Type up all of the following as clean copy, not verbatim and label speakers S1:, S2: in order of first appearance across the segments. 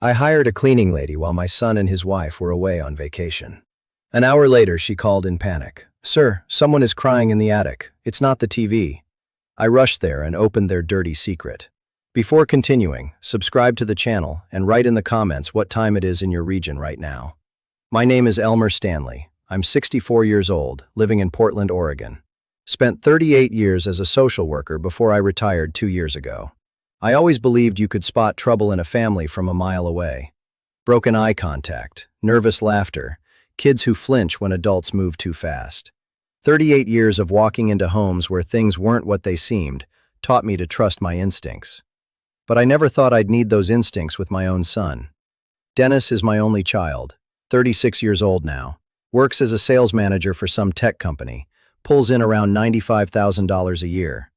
S1: I hired a cleaning lady while my son and his wife were away on vacation. An hour later, she called in panic. "Sir, someone is crying in the attic. It's not the TV." I rushed there and opened their dirty secret. Before continuing, subscribe to the channel and write in the comments what time it is in your region right now. My name is Elmer Stanley. I'm 64 years old, living in Portland, Oregon. Spent 38 years as a social worker before I retired 2 years ago. I always believed you could spot trouble in a family from a mile away. Broken eye contact, nervous laughter, kids who flinch when adults move too fast. 38 years of walking into homes where things weren't what they seemed taught me to trust my instincts. But I never thought I'd need those instincts with my own son. Dennis is my only child, 36 years old now, works as a sales manager for some tech company, pulls in around $95,000 a year.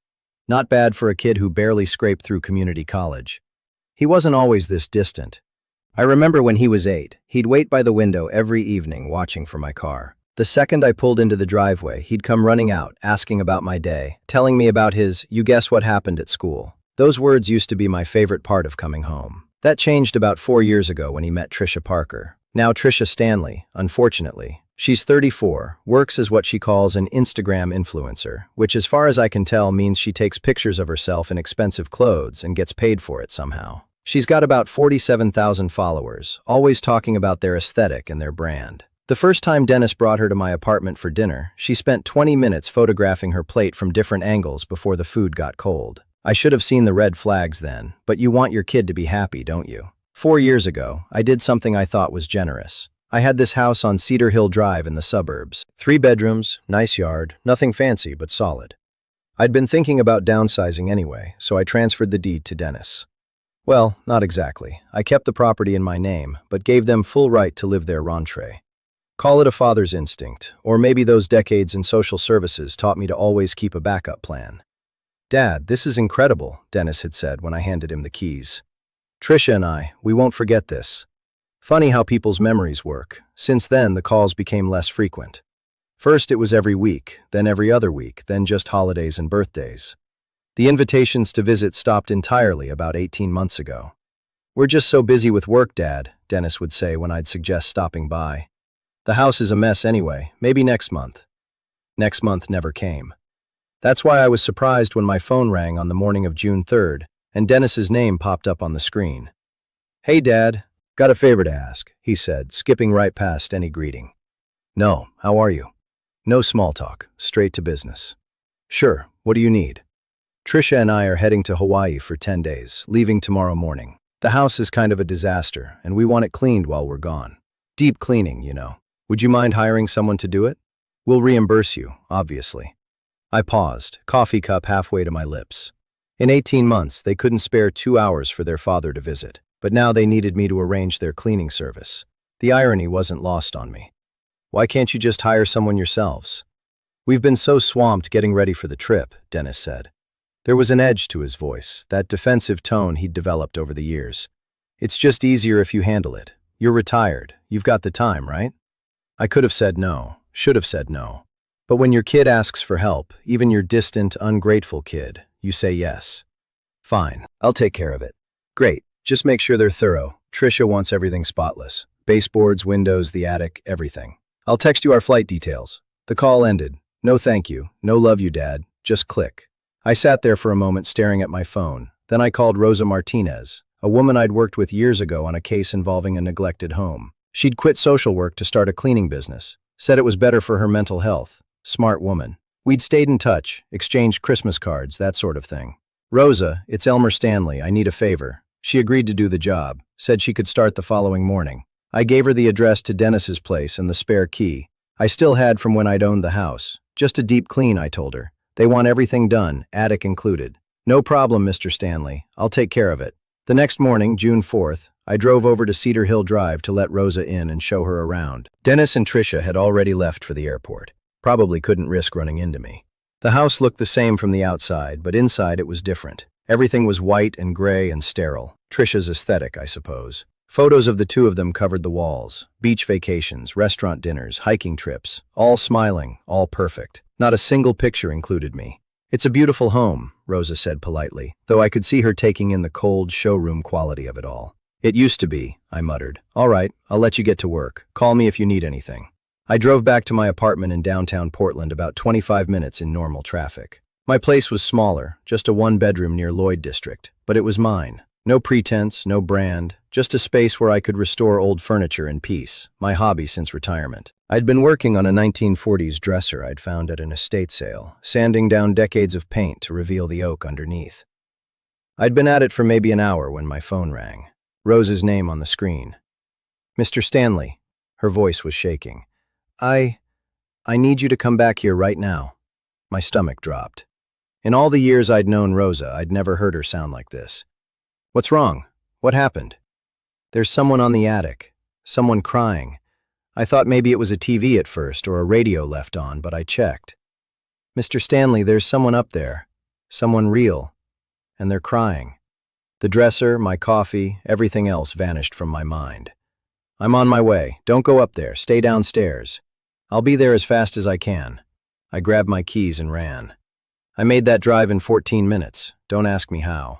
S1: Not bad for a kid who barely scraped through community college. He wasn't always this distant. I remember when he was 8, he'd wait by the window every evening watching for my car. The second I pulled into the driveway, he'd come running out, asking about my day, telling me about his, "You guess what happened at school." Those words used to be my favorite part of coming home. That changed about 4 years ago when he met Trisha Parker. Now Trisha Stanley, unfortunately. She's 34, works as what she calls an Instagram influencer, which as far as I can tell means she takes pictures of herself in expensive clothes and gets paid for it somehow. She's got about 47,000 followers, always talking about their aesthetic and their brand. The first time Dennis brought her to my apartment for dinner, she spent 20 minutes photographing her plate from different angles before the food got cold. I should have seen the red flags then, but you want your kid to be happy, don't you? 4 years ago, I did something I thought was generous. I had this house on Cedar Hill Drive in the suburbs. 3 bedrooms, nice yard, nothing fancy but solid. I'd been thinking about downsizing anyway, so I transferred the deed to Dennis. Well, not exactly. I kept the property in my name, but gave them full right to live there rentrée. Call it a father's instinct, or maybe those decades in social services taught me to always keep a backup plan. "Dad, this is incredible," Dennis had said when I handed him the keys. "Trisha and we won't forget this." Funny how people's memories work. Since then, the calls became less frequent. First, it was every week, then every other week, then just holidays and birthdays. The invitations to visit stopped entirely about 18 months ago. "We're just so busy with work, Dad," Dennis would say when I'd suggest stopping by. "The house is a mess anyway, maybe next month." Next month never came. That's why I was surprised when my phone rang on the morning of June 3rd, and Dennis's name popped up on the screen. "Hey, Dad. Got a favor to ask," he said, skipping right past any greeting. "No, how are you?" No small talk, straight to business. "Sure, what do you need?" "Trisha and I are heading to Hawaii for 10 days, leaving tomorrow morning. The house is kind of a disaster, and we want it cleaned while we're gone. Deep cleaning, you know. Would you mind hiring someone to do it? We'll reimburse you, obviously." I paused, coffee cup halfway to my lips. In 18 months, they couldn't spare 2 hours for their father to visit. But now they needed me to arrange their cleaning service. The irony wasn't lost on me. "Why can't you just hire someone yourselves?" "We've been so swamped getting ready for the trip," Dennis said. There was an edge to his voice, that defensive tone he'd developed over the years. "It's just easier if you handle it. You're retired. You've got the time, right?" I could have said no, should have said no. But when your kid asks for help, even your distant, ungrateful kid, you say yes. "Fine, I'll take care of it." "Great. Just make sure they're thorough. Trisha wants everything spotless. Baseboards, windows, the attic, everything. I'll text you our flight details." The call ended. No thank you, no love you, Dad, just click. I sat there for a moment staring at my phone. Then I called Rosa Martinez, a woman I'd worked with years ago on a case involving a neglected home. She'd quit social work to start a cleaning business. Said it was better for her mental health. Smart woman. We'd stayed in touch, exchanged Christmas cards, that sort of thing. "Rosa, it's Elmer Stanley. I need a favor." She agreed to do the job, said she could start the following morning. I gave her the address to Dennis's place and the spare key. I still had from when I'd owned the house. "Just a deep clean," I told her. "They want everything done, attic included." "No problem, Mr. Stanley. I'll take care of it." The next morning, June 4th, I drove over to Cedar Hill Drive to let Rosa in and show her around. Dennis and Trisha had already left for the airport. Probably couldn't risk running into me. The house looked the same from the outside, but inside it was different. Everything was white and gray and sterile. Trisha's aesthetic, I suppose. Photos of the two of them covered the walls. Beach vacations, restaurant dinners, hiking trips. All smiling, all perfect. Not a single picture included me. "It's a beautiful home," Rosa said politely, though I could see her taking in the cold showroom quality of it all. It used to be, I muttered. All right, I'll let you get to work. Call me if you need anything. I drove back to my apartment in downtown Portland, about 25 minutes in normal traffic. My place was smaller, just a one-bedroom near Lloyd District, but it was mine. No pretense, no brand, just a space where I could restore old furniture in peace, my hobby since retirement. I'd been working on a 1940s dresser I'd found at an estate sale, sanding down decades of paint to reveal the oak underneath. I'd been at it for maybe an hour when my phone rang. Rose's name on the screen. Mr. Stanley. Her voice was shaking. I need you to come back here right now. My stomach dropped. In all the years I'd known Rosa, I'd never heard her sound like this. What's wrong? What happened? There's someone on the attic. Someone crying. I thought maybe it was a TV at first or a radio left on, but I checked. Mr. Stanley, there's someone up there. Someone real. And they're crying. The dresser, my coffee, everything else vanished from my mind. I'm on my way. Don't go up there. Stay downstairs. I'll be there as fast as I can. I grabbed my keys and ran. I made that drive in 14 minutes. Don't ask me how.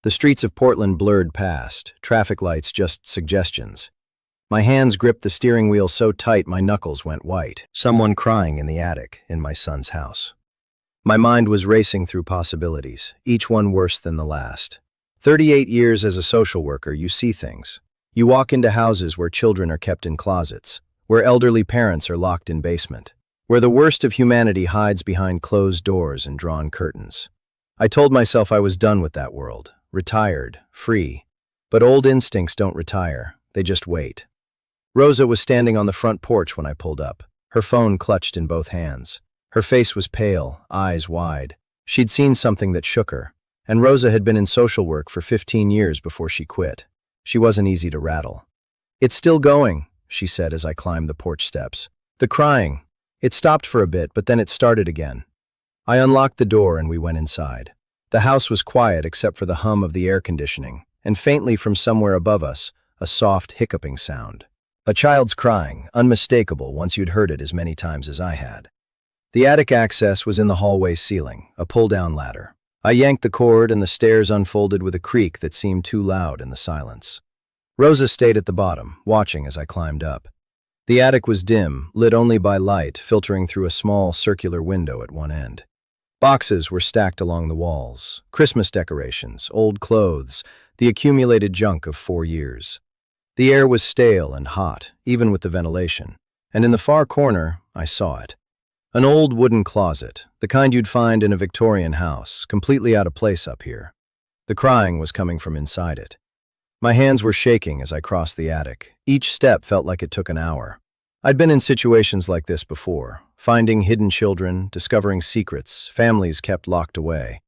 S1: The streets of Portland blurred past, traffic lights just suggestions. My hands gripped the steering wheel so tight my knuckles went white. Someone crying in the attic in my son's house. My mind was racing through possibilities, each one worse than the last. 38 years as a social worker, you see things. You walk into houses where children are kept in closets, where elderly parents are locked in basement, where the worst of humanity hides behind closed doors and drawn curtains. I told myself I was done with that world, retired, free. But old instincts don't retire, they just wait. Rosa was standing on the front porch when I pulled up, her phone clutched in both hands. Her face was pale, eyes wide. She'd seen something that shook her, and Rosa had been in social work for 15 years before she quit. She wasn't easy to rattle. It's still going, she said as I climbed the porch steps. The crying. It stopped for a bit, but then it started again. I unlocked the door and we went inside. The house was quiet except for the hum of the air conditioning, and faintly from somewhere above us, a soft hiccuping sound. A child's crying, unmistakable once you'd heard it as many times as I had. The attic access was in the hallway ceiling, a pull-down ladder. I yanked the cord and the stairs unfolded with a creak that seemed too loud in the silence. Rosa stayed at the bottom, watching as I climbed up. The attic was dim, lit only by light filtering through a small circular window at one end. Boxes were stacked along the walls, Christmas decorations, old clothes, the accumulated junk of 4 years. The air was stale and hot, even with the ventilation, and in the far corner, I saw it. An old wooden closet, the kind you'd find in a Victorian house, completely out of place up here. The crying was coming from inside it. My hands were shaking as I crossed the attic. Each step felt like it took an hour. I'd been in situations like this before, finding hidden children, discovering secrets, families kept locked away.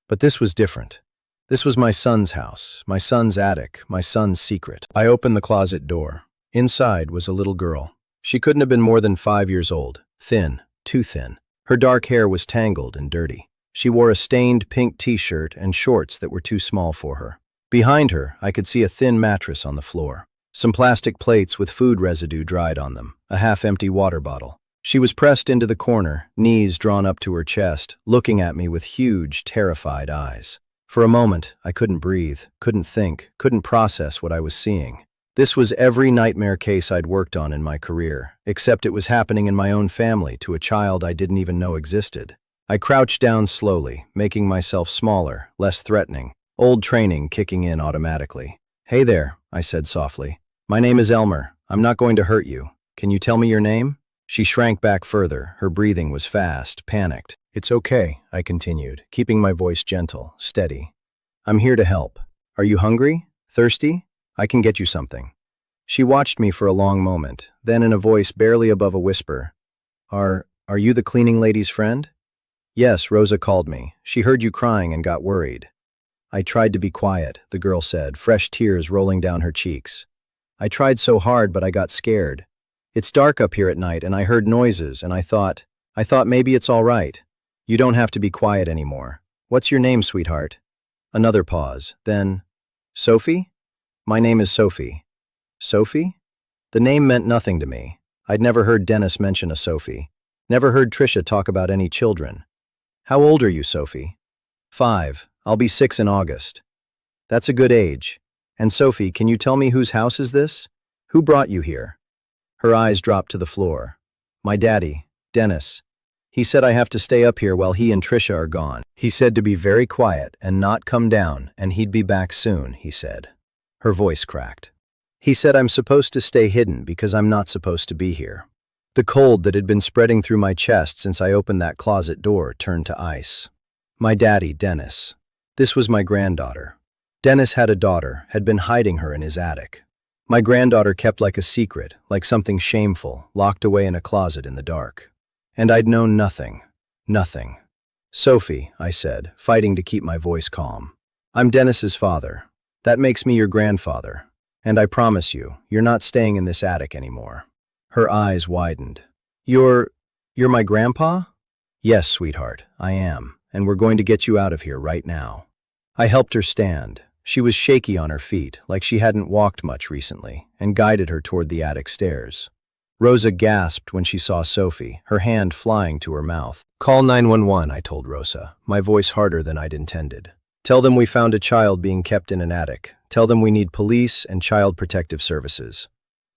S1: But this was different. This was my son's house, my son's attic, my son's secret. I opened the closet door. Inside was a little girl. She couldn't have been more than 5 years old, thin. Too thin. Her dark hair was tangled and dirty. She wore a stained pink t-shirt and shorts that were too small for her. Behind her, I could see a thin mattress on the floor. Some plastic plates with food residue dried on them, a half-empty water bottle. She was pressed into the corner, knees drawn up to her chest, looking at me with huge, terrified eyes. For a moment, I couldn't breathe, couldn't think, couldn't process what I was seeing. This was every nightmare case I'd worked on in my career, except it was happening in my own family to a child I didn't even know existed. I crouched down slowly, making myself smaller, less threatening, old training kicking in automatically. "Hey there," I said softly. "My name is Elmer. I'm not going to hurt you. Can you tell me your name?" She shrank back further. Her breathing was fast, panicked. "It's okay," I continued, keeping my voice gentle, steady. "I'm here to help. Are you hungry? Thirsty? I can get you something." She watched me for a long moment, then in a voice barely above a whisper, Are you the cleaning lady's friend?" "Yes, Rosa called me. She heard you crying and got worried." "I tried to be quiet," the girl said, fresh tears rolling down her cheeks. "I tried so hard, but I got scared. It's dark up here at night and I heard noises and I thought maybe it's all right. You don't have to be quiet anymore. What's your name, sweetheart?" Another pause, then, "Sophie? My name is Sophie." Sophie? The name meant nothing to me. I'd never heard Dennis mention a Sophie. Never heard Tricia talk about any children. "How old are you, Sophie?" 5. I'll be 6 in August." "That's a good age. And Sophie, can you tell me whose house is this? Who brought you here? Her eyes dropped to the floor. My daddy, Dennis. He said I have to stay up here while he and Trisha are gone. He said to be very quiet and not come down, and he'd be back soon, he said. Her voice cracked. He said I'm supposed to stay hidden because I'm not supposed to be here. The cold that had been spreading through my chest since I opened that closet door turned to ice. My daddy, Dennis. This was my granddaughter. Dennis had a daughter, had been hiding her in his attic. My granddaughter kept like a secret, like something shameful, locked away in a closet in the dark. And I'd known nothing. Nothing. Sophie, I said, fighting to keep my voice calm. I'm Dennis's father. That makes me your grandfather. And I promise you, you're not staying in this attic anymore. Her eyes widened. You're my grandpa? Yes, sweetheart, I am, and we're going to get you out of here right now. I helped her stand. She was shaky on her feet, like she hadn't walked much recently, and guided her toward the attic stairs. Rosa gasped when she saw Sophie, her hand flying to her mouth. Call 911, I told Rosa, my voice harder than I'd intended. Tell them we found a child being kept in an attic. Tell them we need police and child protective services.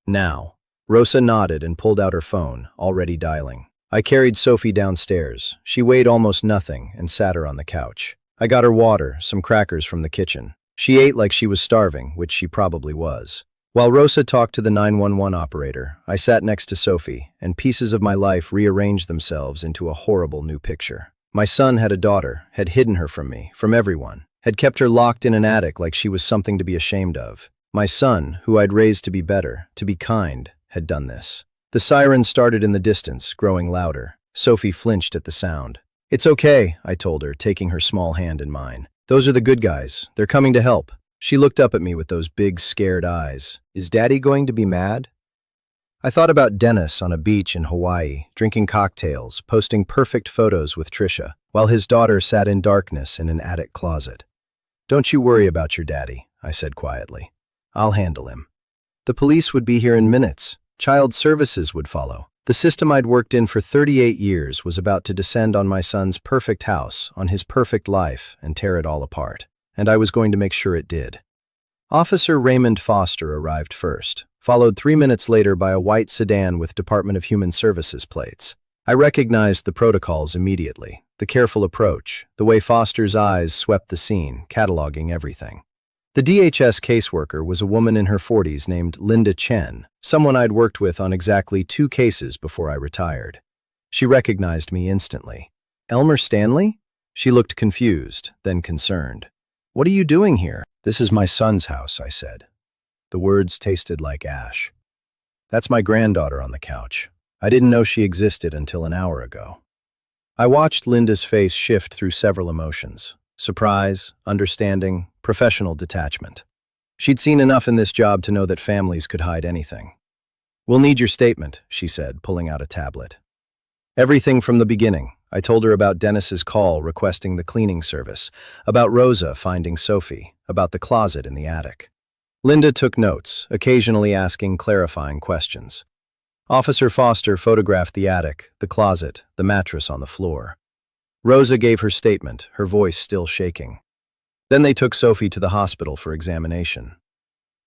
S1: Now. Rosa nodded and pulled out her phone, already dialing. I carried Sophie downstairs. She weighed almost nothing and sat her on the couch. I got her water, some crackers from the kitchen. She ate like she was starving, which she probably was. While Rosa talked to the 911 operator, I sat next to Sophie, and pieces of my life rearranged themselves into a horrible new picture. My son had a daughter, had hidden her from me, from everyone, had kept her locked in an attic like she was something to be ashamed of. My son, who I'd raised to be better, to be kind, had done this. The siren started in the distance, growing louder. Sophie flinched at the sound. It's okay, I told her, taking her small hand in mine. Those are the good guys. They're coming to help. She looked up at me with those big, scared eyes. Is Daddy going to be mad? I thought about Dennis on a beach in Hawaii, drinking cocktails, posting perfect photos with Trisha, while his daughter sat in darkness in an attic closet. Don't you worry about your daddy, I said quietly. I'll handle him. The police would be here in minutes. Child services would follow. The system I'd worked in for 38 years was about to descend on my son's perfect house, on his perfect life, and tear it all apart. And I was going to make sure it did. Officer Raymond Foster arrived first, followed 3 minutes later by a white sedan with Department of Human Services plates. I recognized the protocols immediately, the careful approach, the way Foster's eyes swept the scene, cataloging everything. The DHS caseworker was a woman in her 40s named Linda Chen, someone I'd worked with on exactly 2 cases before I retired. She recognized me instantly. Elmer Stanley? She looked confused, then concerned. What are you doing here? This is my son's house, I said. The words tasted like ash. That's my granddaughter on the couch. I didn't know she existed until an hour ago. I watched Linda's face shift through several emotions. Surprise, understanding, professional detachment. She'd seen enough in this job to know that families could hide anything. We'll need your statement, she said, pulling out a tablet. Everything from the beginning. I told her about Dennis's call requesting the cleaning service, about Rosa finding Sophie, about the closet in the attic. Linda took notes, occasionally asking clarifying questions. Officer Foster photographed the attic, the closet, the mattress on the floor. Rosa gave her statement, her voice still shaking. Then they took Sophie to the hospital for examination.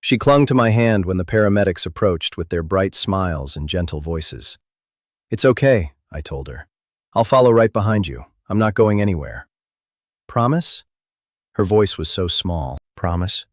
S1: She clung to my hand when the paramedics approached with their bright smiles and gentle voices. It's okay, I told her. I'll follow right behind you. I'm not going anywhere. Promise? Her voice was so small. Promise?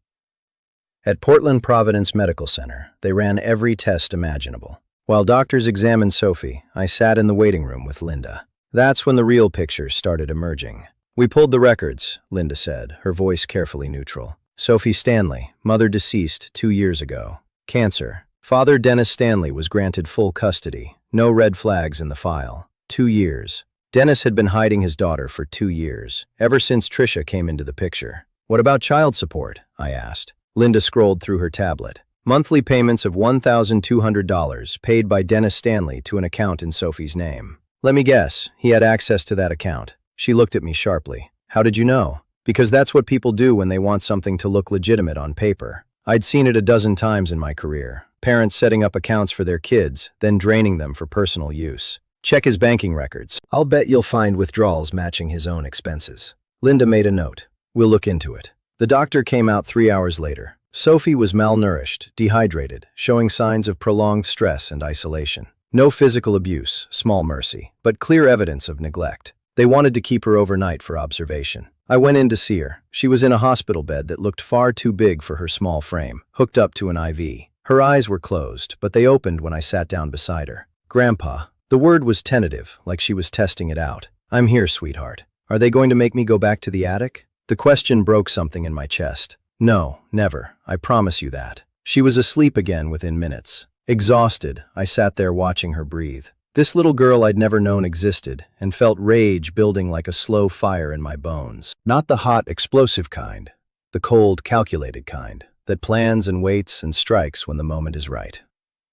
S1: At Portland Providence Medical Center, they ran every test imaginable. While doctors examined Sophie, I sat in the waiting room with Linda. That's when the real pictures started emerging. We pulled the records, Linda said, her voice carefully neutral. Sophie Stanley, mother deceased 2 years ago. Cancer. Father Dennis Stanley was granted full custody. No red flags in the file. 2 years. Dennis had been hiding his daughter for 2 years, ever since Trisha came into the picture. What about child support? I asked. Linda scrolled through her tablet. Monthly payments of $1,200 paid by Dennis Stanley to an account in Sophie's name. Let me guess, he had access to that account. She looked at me sharply. How did you know? Because that's what people do when they want something to look legitimate on paper. I'd seen it a dozen times in my career. Parents setting up accounts for their kids, then draining them for personal use. Check his banking records. I'll bet you'll find withdrawals matching his own expenses. Linda made a note. We'll look into it. The doctor came out 3 hours later. Sophie was malnourished, dehydrated, showing signs of prolonged stress and isolation. No physical abuse, small mercy, but clear evidence of neglect. They wanted to keep her overnight for observation. I went in to see her. She was in a hospital bed that looked far too big for her small frame, hooked up to an IV. Her eyes were closed, but they opened when I sat down beside her. "Grandpa." The word was tentative, like she was testing it out. "I'm here, sweetheart. Are they going to make me go back to the attic?" The question broke something in my chest. "No, never. I promise you that." She was asleep again within minutes. Exhausted, I sat there watching her breathe. This little girl I'd never known existed, and felt rage building like a slow fire in my bones. Not the hot, explosive kind, the cold, calculated kind, that plans and waits and strikes when the moment is right.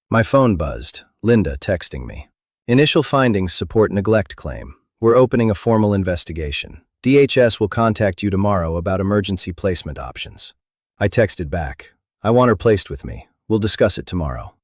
S1: My phone buzzed, Linda texting me. "Initial findings support neglect claim. We're opening a formal investigation. DHS will contact you tomorrow about emergency placement options." I texted back, "I want her placed with me. We'll discuss it tomorrow."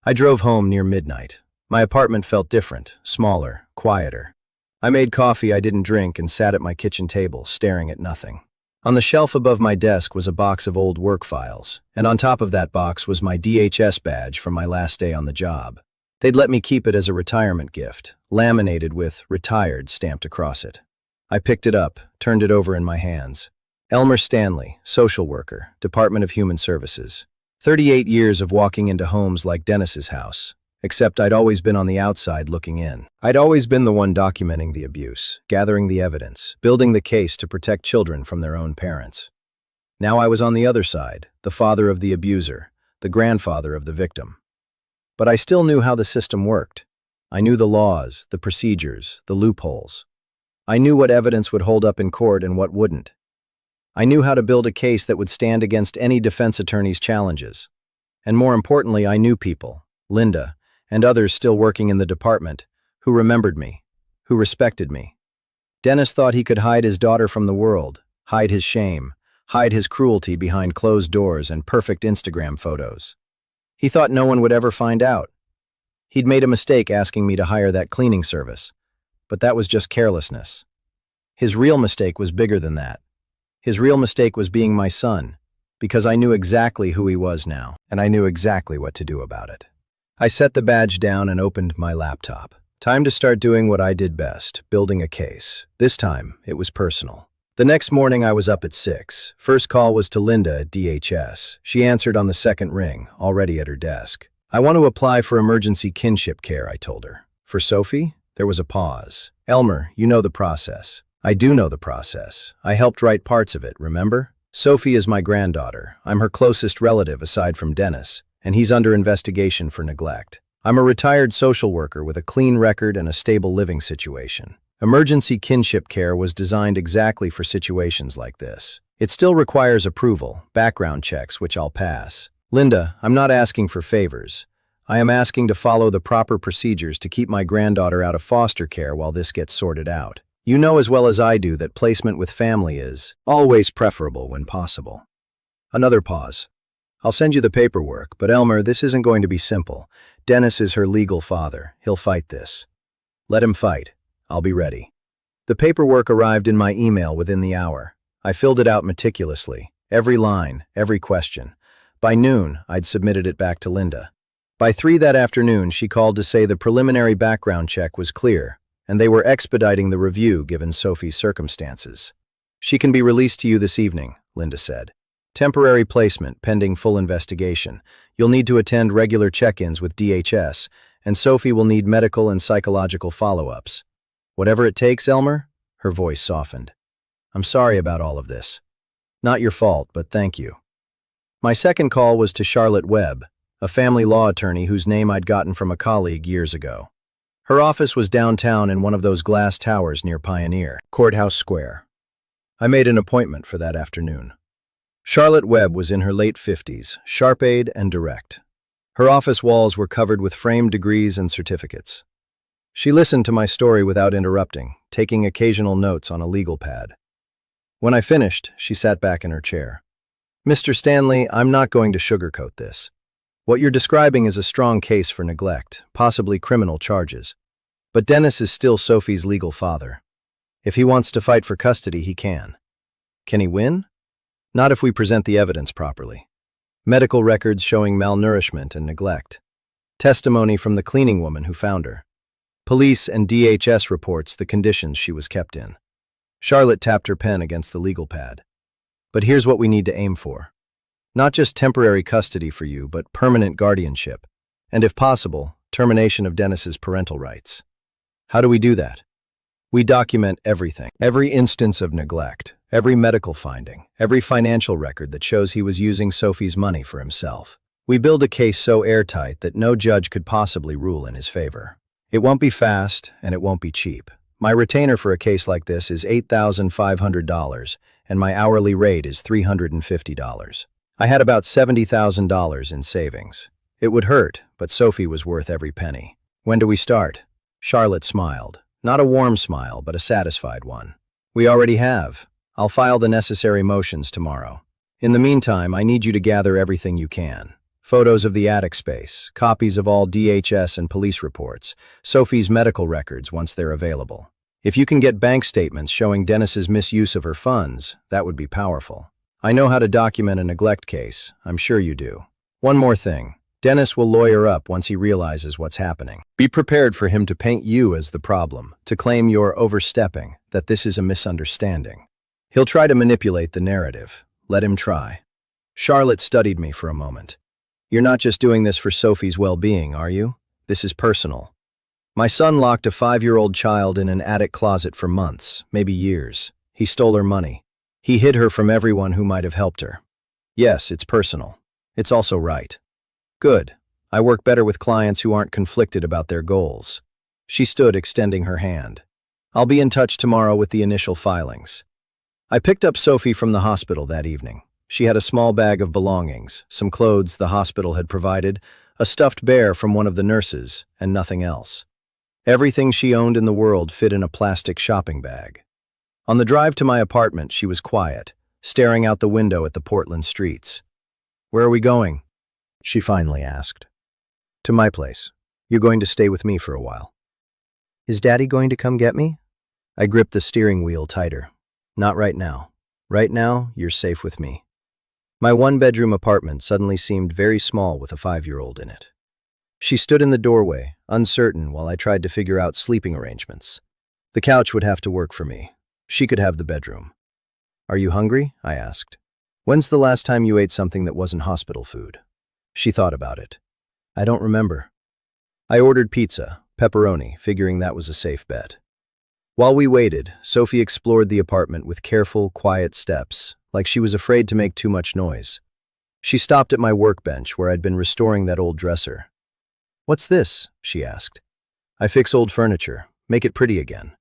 S1: I drove home near midnight. My apartment felt different, smaller, quieter. I made coffee I didn't drink and sat at my kitchen table, staring at nothing. On the shelf above my desk was a box of old work files, and on top of that box was my DHS badge from my last day on the job. They'd let me keep it as a retirement gift, laminated with "retired" stamped across it. I picked it up, turned it over in my hands. Elmer Stanley, social worker, Department of Human Services. 38 years of walking into homes like Dennis's house, except I'd always been on the outside looking in. I'd always been the one documenting the abuse, gathering the evidence, building the case to protect children from their own parents. Now I was on the other side, the father of the abuser, the grandfather of the victim. But I still knew how the system worked. I knew the laws, the procedures, the loopholes. I knew what evidence would hold up in court and what wouldn't. I knew how to build a case that would stand against any defense attorney's challenges. And more importantly, I knew people, Linda, and others still working in the department, who remembered me, who respected me. Dennis thought he could hide his daughter from the world, hide his shame, hide his cruelty behind closed doors and perfect Instagram photos. He thought no one would ever find out. He'd made a mistake asking me to hire that cleaning service, but that was just carelessness. His real mistake was bigger than that. His real mistake was being my son, because I knew exactly who he was now, and I knew exactly what to do about it. I set the badge down and opened my laptop. Time to start doing what I did best, building a case. This time, it was personal. The next morning, I was up at 6. First call was to Linda at DHS. She answered on the second ring, already at her desk. "I want to apply for emergency kinship care," I told her. "For Sophie?" There was a pause. "Elmer, you know the process." "I do know the process. I helped write parts of it, remember? Sophie is my granddaughter. I'm her closest relative aside from Dennis, and he's under investigation for neglect. I'm a retired social worker with a clean record and a stable living situation. Emergency kinship care was designed exactly for situations like this. It still requires approval, background checks, which I'll pass. Linda, I'm not asking for favors. I am asking to follow the proper procedures to keep my granddaughter out of foster care while this gets sorted out. You know as well as I do that placement with family is always preferable when possible." Another pause. "I'll send you the paperwork, but Elmer, this isn't going to be simple. Dennis is her legal father. He'll fight this." "Let him fight. I'll be ready." The paperwork arrived in my email within the hour. I filled it out meticulously, every line, every question. By noon, I'd submitted it back to Linda. By 3 that afternoon, she called to say the preliminary background check was clear, and they were expediting the review given Sophie's circumstances. "She can be released to you this evening," Linda said. "Temporary placement pending full investigation. You'll need to attend regular check-ins with DHS, and Sophie will need medical and psychological follow-ups. Whatever it takes, Elmer?" Her voice softened. "I'm sorry about all of this. Not your fault, but thank you." My second call was to Charlotte Webb, a family law attorney whose name I'd gotten from a colleague years ago. Her office was downtown in one of those glass towers near Pioneer, Courthouse Square. I made an appointment for that afternoon. Charlotte Webb was in her late 50s, sharp-eyed and direct. Her office walls were covered with framed degrees and certificates. She listened to my story without interrupting, taking occasional notes on a legal pad. When I finished, she sat back in her chair. "Mr. Stanley, I'm not going to sugarcoat this. What you're describing is a strong case for neglect, possibly criminal charges. But Dennis is still Sophie's legal father. If he wants to fight for custody, he can. Can he win? Not if we present the evidence properly. Medical records showing malnourishment and neglect. Testimony from the cleaning woman who found her. Police and DHS reports the conditions she was kept in. Charlotte tapped her pen against the legal pad. But here's what we need to aim for. Not just temporary custody for you, but permanent guardianship. And if possible, termination of Dennis's parental rights. How do we do that? We document everything. Every instance of neglect, every medical finding, every financial record that shows he was using Sophie's money for himself. We build a case so airtight that no judge could possibly rule in his favor. It won't be fast, and it won't be cheap. My retainer for a case like this is $8,500, and my hourly rate is $350. I had about $70,000 in savings. It would hurt, but Sophie was worth every penny. When do we start? Charlotte smiled. Not a warm smile, but a satisfied one. We already have. I'll file the necessary motions tomorrow. In the meantime, I need you to gather everything you can. Photos of the attic space, copies of all DHS and police reports, Sophie's medical records once they're available. If you can get bank statements showing Dennis's misuse of her funds, that would be powerful. I know how to document a neglect case. I'm sure you do. One more thing. Dennis will lawyer up once he realizes what's happening. Be prepared for him to paint you as the problem, to claim you're overstepping, that this is a misunderstanding. He'll try to manipulate the narrative. Let him try. Charlotte studied me for a moment. You're not just doing this for Sophie's well-being, are you? This is personal. My son locked a 5-year-old child in an attic closet for months, maybe years. He stole her money. He hid her from everyone who might have helped her. Yes, it's personal. It's also right. Good. I work better with clients who aren't conflicted about their goals. She stood, extending her hand. I'll be in touch tomorrow with the initial filings. I picked up Sophie from the hospital that evening. She had a small bag of belongings, some clothes the hospital had provided, a stuffed bear from one of the nurses, and nothing else. Everything she owned in the world fit in a plastic shopping bag. On the drive to my apartment, she was quiet, staring out the window at the Portland streets. "Where are we going?" she finally asked. "To my place. You're going to stay with me for a while." "Is Daddy going to come get me?" I gripped the steering wheel tighter. "Not right now. Right now, you're safe with me." My one-bedroom apartment suddenly seemed very small with a 5-year-old in it. She stood in the doorway, uncertain while I tried to figure out sleeping arrangements. The couch would have to work for me. She could have the bedroom. "Are you hungry?" I asked. "When's the last time you ate something that wasn't hospital food?" She thought about it. "I don't remember." I ordered pizza, pepperoni, figuring that was a safe bet. While we waited, Sophie explored the apartment with careful, quiet steps, like she was afraid to make too much noise. She stopped at my workbench where I'd been restoring that old dresser. "What's this?" she asked. "I fix old furniture, make it pretty again."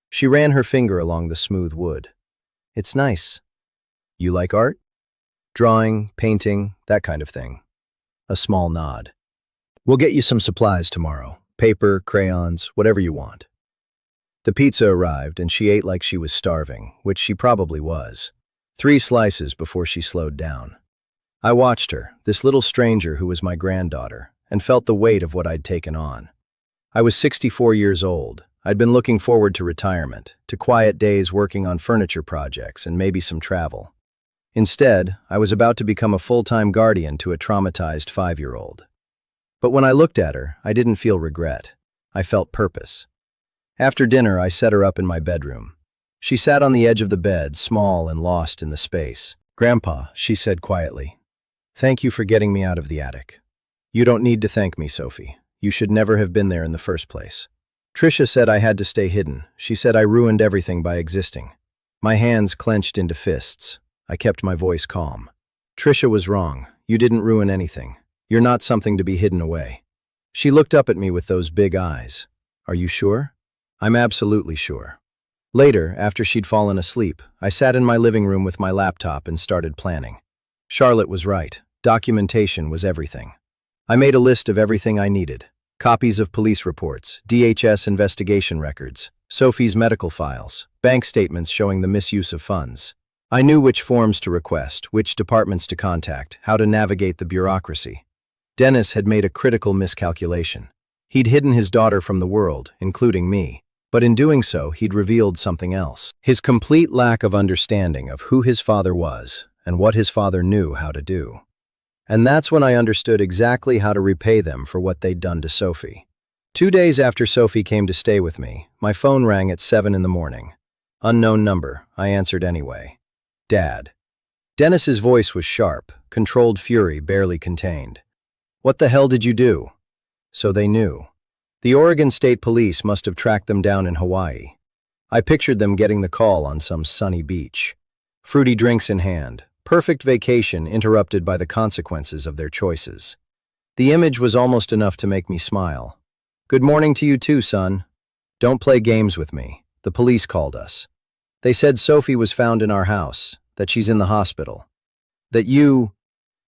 S1: She ran her finger along the smooth wood. "It's nice." "You like art?" "Drawing, painting, that kind of thing." A small nod. "We'll get you some supplies tomorrow. Paper, crayons, whatever you want." The pizza arrived and she ate like she was starving, which she probably was. 3 slices before she slowed down. I watched her, this little stranger who was my granddaughter, and felt the weight of what I'd taken on. I was 64 years old. I'd been looking forward to retirement, to quiet days working on furniture projects and maybe some travel. Instead, I was about to become a full-time guardian to a traumatized 5-year-old. But when I looked at her, I didn't feel regret. I felt purpose. After dinner, I set her up in my bedroom. She sat on the edge of the bed, small and lost in the space. "Grandpa," she said quietly, "thank you for getting me out of the attic." "You don't need to thank me, Sophie. You should never have been there in the first place." Tricia said I had to stay hidden. She said I ruined everything by existing. My hands clenched into fists. I kept my voice calm. "Tricia was wrong. You didn't ruin anything. You're not something to be hidden away." She looked up at me with those big eyes. "Are you sure?" "I'm absolutely sure." Later, after she'd fallen asleep, I sat in my living room with my laptop and started planning. Charlotte was right. Documentation was everything. I made a list of everything I needed. Copies of police reports, DHS investigation records, Sophie's medical files, bank statements showing the misuse of funds. I knew which forms to request, which departments to contact, how to navigate the bureaucracy. Dennis had made a critical miscalculation. He'd hidden his daughter from the world, including me. But in doing so, he'd revealed something else. His complete lack of understanding of who his father was and what his father knew how to do. And that's when I understood exactly how to repay them for what they'd done to Sophie. 2 days after Sophie came to stay with me, my phone rang at 7 in the morning. Unknown number, I answered anyway. Dad. Dennis's voice was sharp, controlled fury barely contained. What the hell did you do? So they knew. The Oregon State Police must have tracked them down in Hawaii. I pictured them getting the call on some sunny beach. Fruity drinks in hand, perfect vacation interrupted by the consequences of their choices. The image was almost enough to make me smile. Good morning to you too, son. Don't play games with me. The police called us. They said Sophie was found in our house, that she's in the hospital. That you...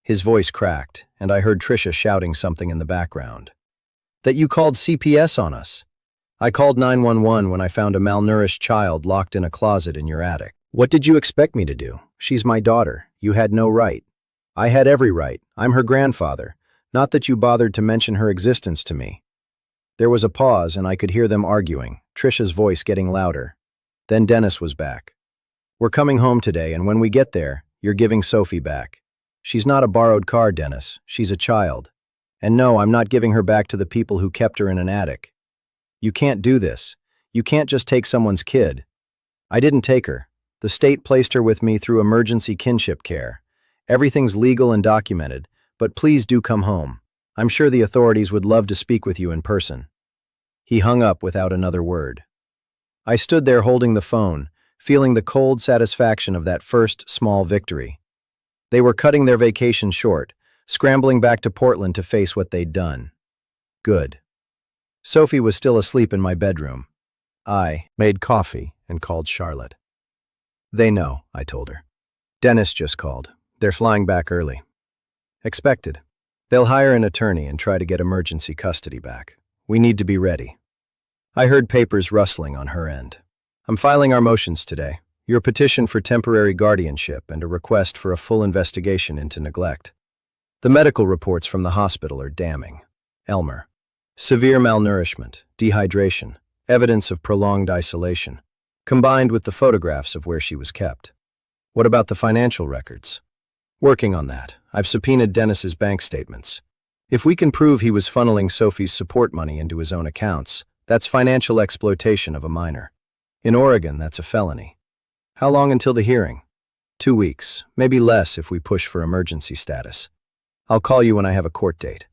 S1: His voice cracked, and I heard Tricia shouting something in the background. That you called CPS on us. I called 911 when I found a malnourished child locked in a closet in your attic. What did you expect me to do? She's my daughter. You had no right. I had every right. I'm her grandfather. Not that you bothered to mention her existence to me. There was a pause, and I could hear them arguing, Tricia's voice getting louder. Then Dennis was back. We're coming home today, and when we get there, you're giving Sophie back. She's not a borrowed car, Dennis. She's a child. And no, I'm not giving her back to the people who kept her in an attic. You can't do this. You can't just take someone's kid. I didn't take her. The state placed her with me through emergency kinship care. Everything's legal and documented, but please do come home. I'm sure the authorities would love to speak with you in person. He hung up without another word. I stood there holding the phone, feeling the cold satisfaction of that first small victory. They were cutting their vacation short, scrambling back to Portland to face what they'd done. Good. Sophie was still asleep in my bedroom. I made coffee and called Charlotte. They know, I told her. Dennis just called. They're flying back early. Expected. They'll hire an attorney and try to get emergency custody back. We need to be ready. I heard papers rustling on her end. I'm filing our motions today. Your petition for temporary guardianship and a request for a full investigation into neglect. The medical reports from the hospital are damning. Elmer. Severe malnourishment, dehydration, evidence of prolonged isolation, combined with the photographs of where she was kept. What about the financial records? Working on that. I've subpoenaed Dennis's bank statements. If we can prove he was funneling Sophie's support money into his own accounts, that's financial exploitation of a minor. In Oregon, that's a felony. How long until the hearing? 2 weeks, maybe less if we push for emergency status. I'll call you when I have a court date.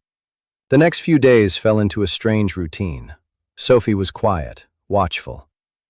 S1: The next few days fell into a strange routine. Sophie was quiet, watchful.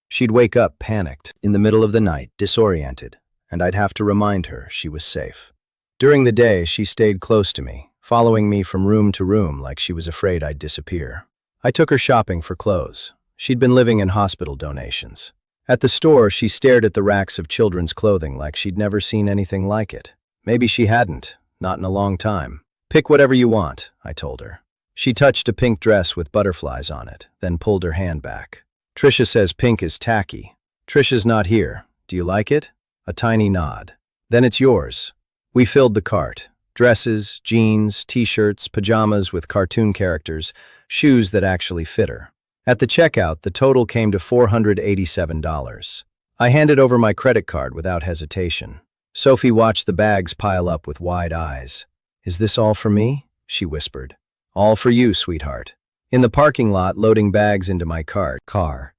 S1: She'd wake up panicked in the middle of the night, disoriented, and I'd have to remind her she was safe. During the day, she stayed close to me, following me from room to room like she was afraid I'd disappear. I took her shopping for clothes. She'd been living in hospital donations. At the store, she stared at the racks of children's clothing like she'd never seen anything like it. Maybe she hadn't, not in a long time. Pick whatever you want, I told her. She touched a pink dress with butterflies on it, then pulled her hand back. Tricia says pink is tacky. Tricia's not here. Do you like it? A tiny nod. Then it's yours. We filled the cart. Dresses, jeans, t-shirts, pajamas with cartoon characters, shoes that actually fit her. At the checkout, the total came to $487. I handed over my credit card without hesitation. Sophie watched the bags pile up with wide eyes. Is this all for me? She whispered. All for you, sweetheart. In the parking lot, loading bags into my car,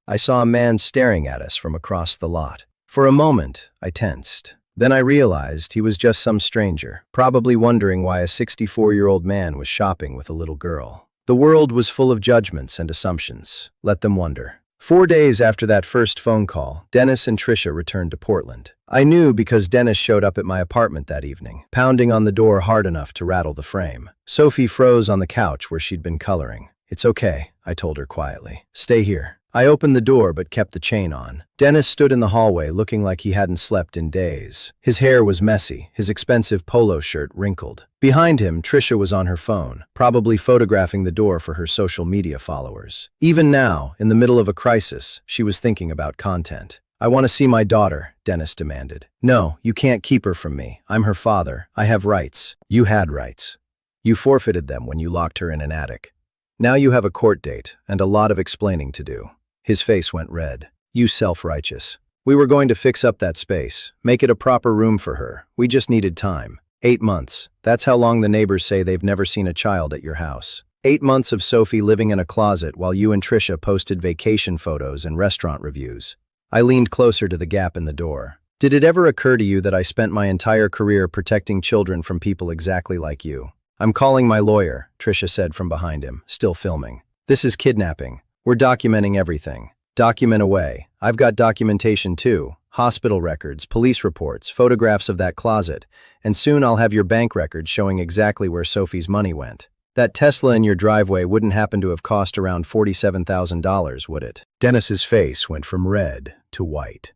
S1: I saw a man staring at us from across the lot. For a moment, I tensed. Then I realized he was just some stranger, probably wondering why a 64-year-old man was shopping with a little girl. The world was full of judgments and assumptions. Let them wonder. 4 days after that first phone call, Dennis and Tricia returned to Portland. I knew because Dennis showed up at my apartment that evening, pounding on the door hard enough to rattle the frame. Sophie froze on the couch where she'd been coloring. It's okay, I told her quietly. Stay here. I opened the door but kept the chain on. Dennis stood in the hallway looking like he hadn't slept in days. His hair was messy, his expensive polo shirt wrinkled. Behind him, Tricia was on her phone, probably photographing the door for her social media followers. Even now, in the middle of a crisis, she was thinking about content. I want to see my daughter, Dennis demanded. No, you can't keep her from me. I'm her father. I have rights. You had rights. You forfeited them when you locked her in an attic. Now you have a court date and a lot of explaining to do. His face went red. You self-righteous. We were going to fix up that space, make it a proper room for her. We just needed time. 8 months. That's how long the neighbors say they've never seen a child at your house. 8 months of Sophie living in a closet while you and Trisha posted vacation photos and restaurant reviews. I leaned closer to the gap in the door. Did it ever occur to you that I spent my entire career protecting children from people exactly like you? I'm calling my lawyer, Trisha said from behind him, still filming. This is kidnapping. We're documenting everything. Document away. I've got documentation too. Hospital records, police reports, photographs of that closet, and soon I'll have your bank records showing exactly where Sophie's money went. That Tesla in your driveway wouldn't happen to have cost around $47,000, would it? Dennis's face went from red to white.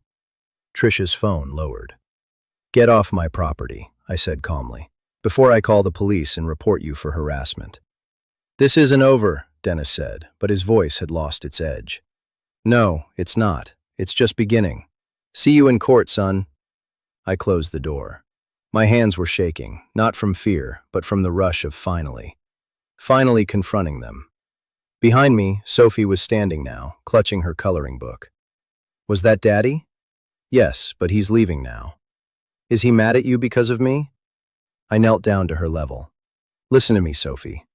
S1: Trisha's phone lowered. Get off my property, I said calmly, before I call the police and report you for harassment. This isn't over, Dennis said, but his voice had lost its edge. No, it's not. It's just beginning. See you in court, son. I closed the door. My hands were shaking, not from fear, but from the rush of finally confronting them. Behind me, Sophie was standing now, clutching her coloring book. Was that Daddy? Yes, but he's leaving now. Is he mad at you because of me? I knelt down to her level. Listen to me, Sophie.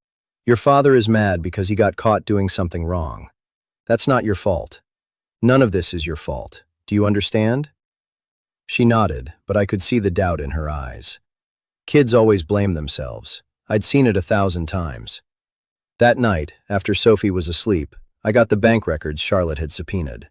S1: Your father is mad because he got caught doing something wrong. That's not your fault. None of this is your fault. Do you understand? She nodded, but I could see the doubt in her eyes. Kids always blame themselves. I'd seen it 1,000 times. That night, after Sophie was asleep, I got the bank records Charlotte had subpoenaed.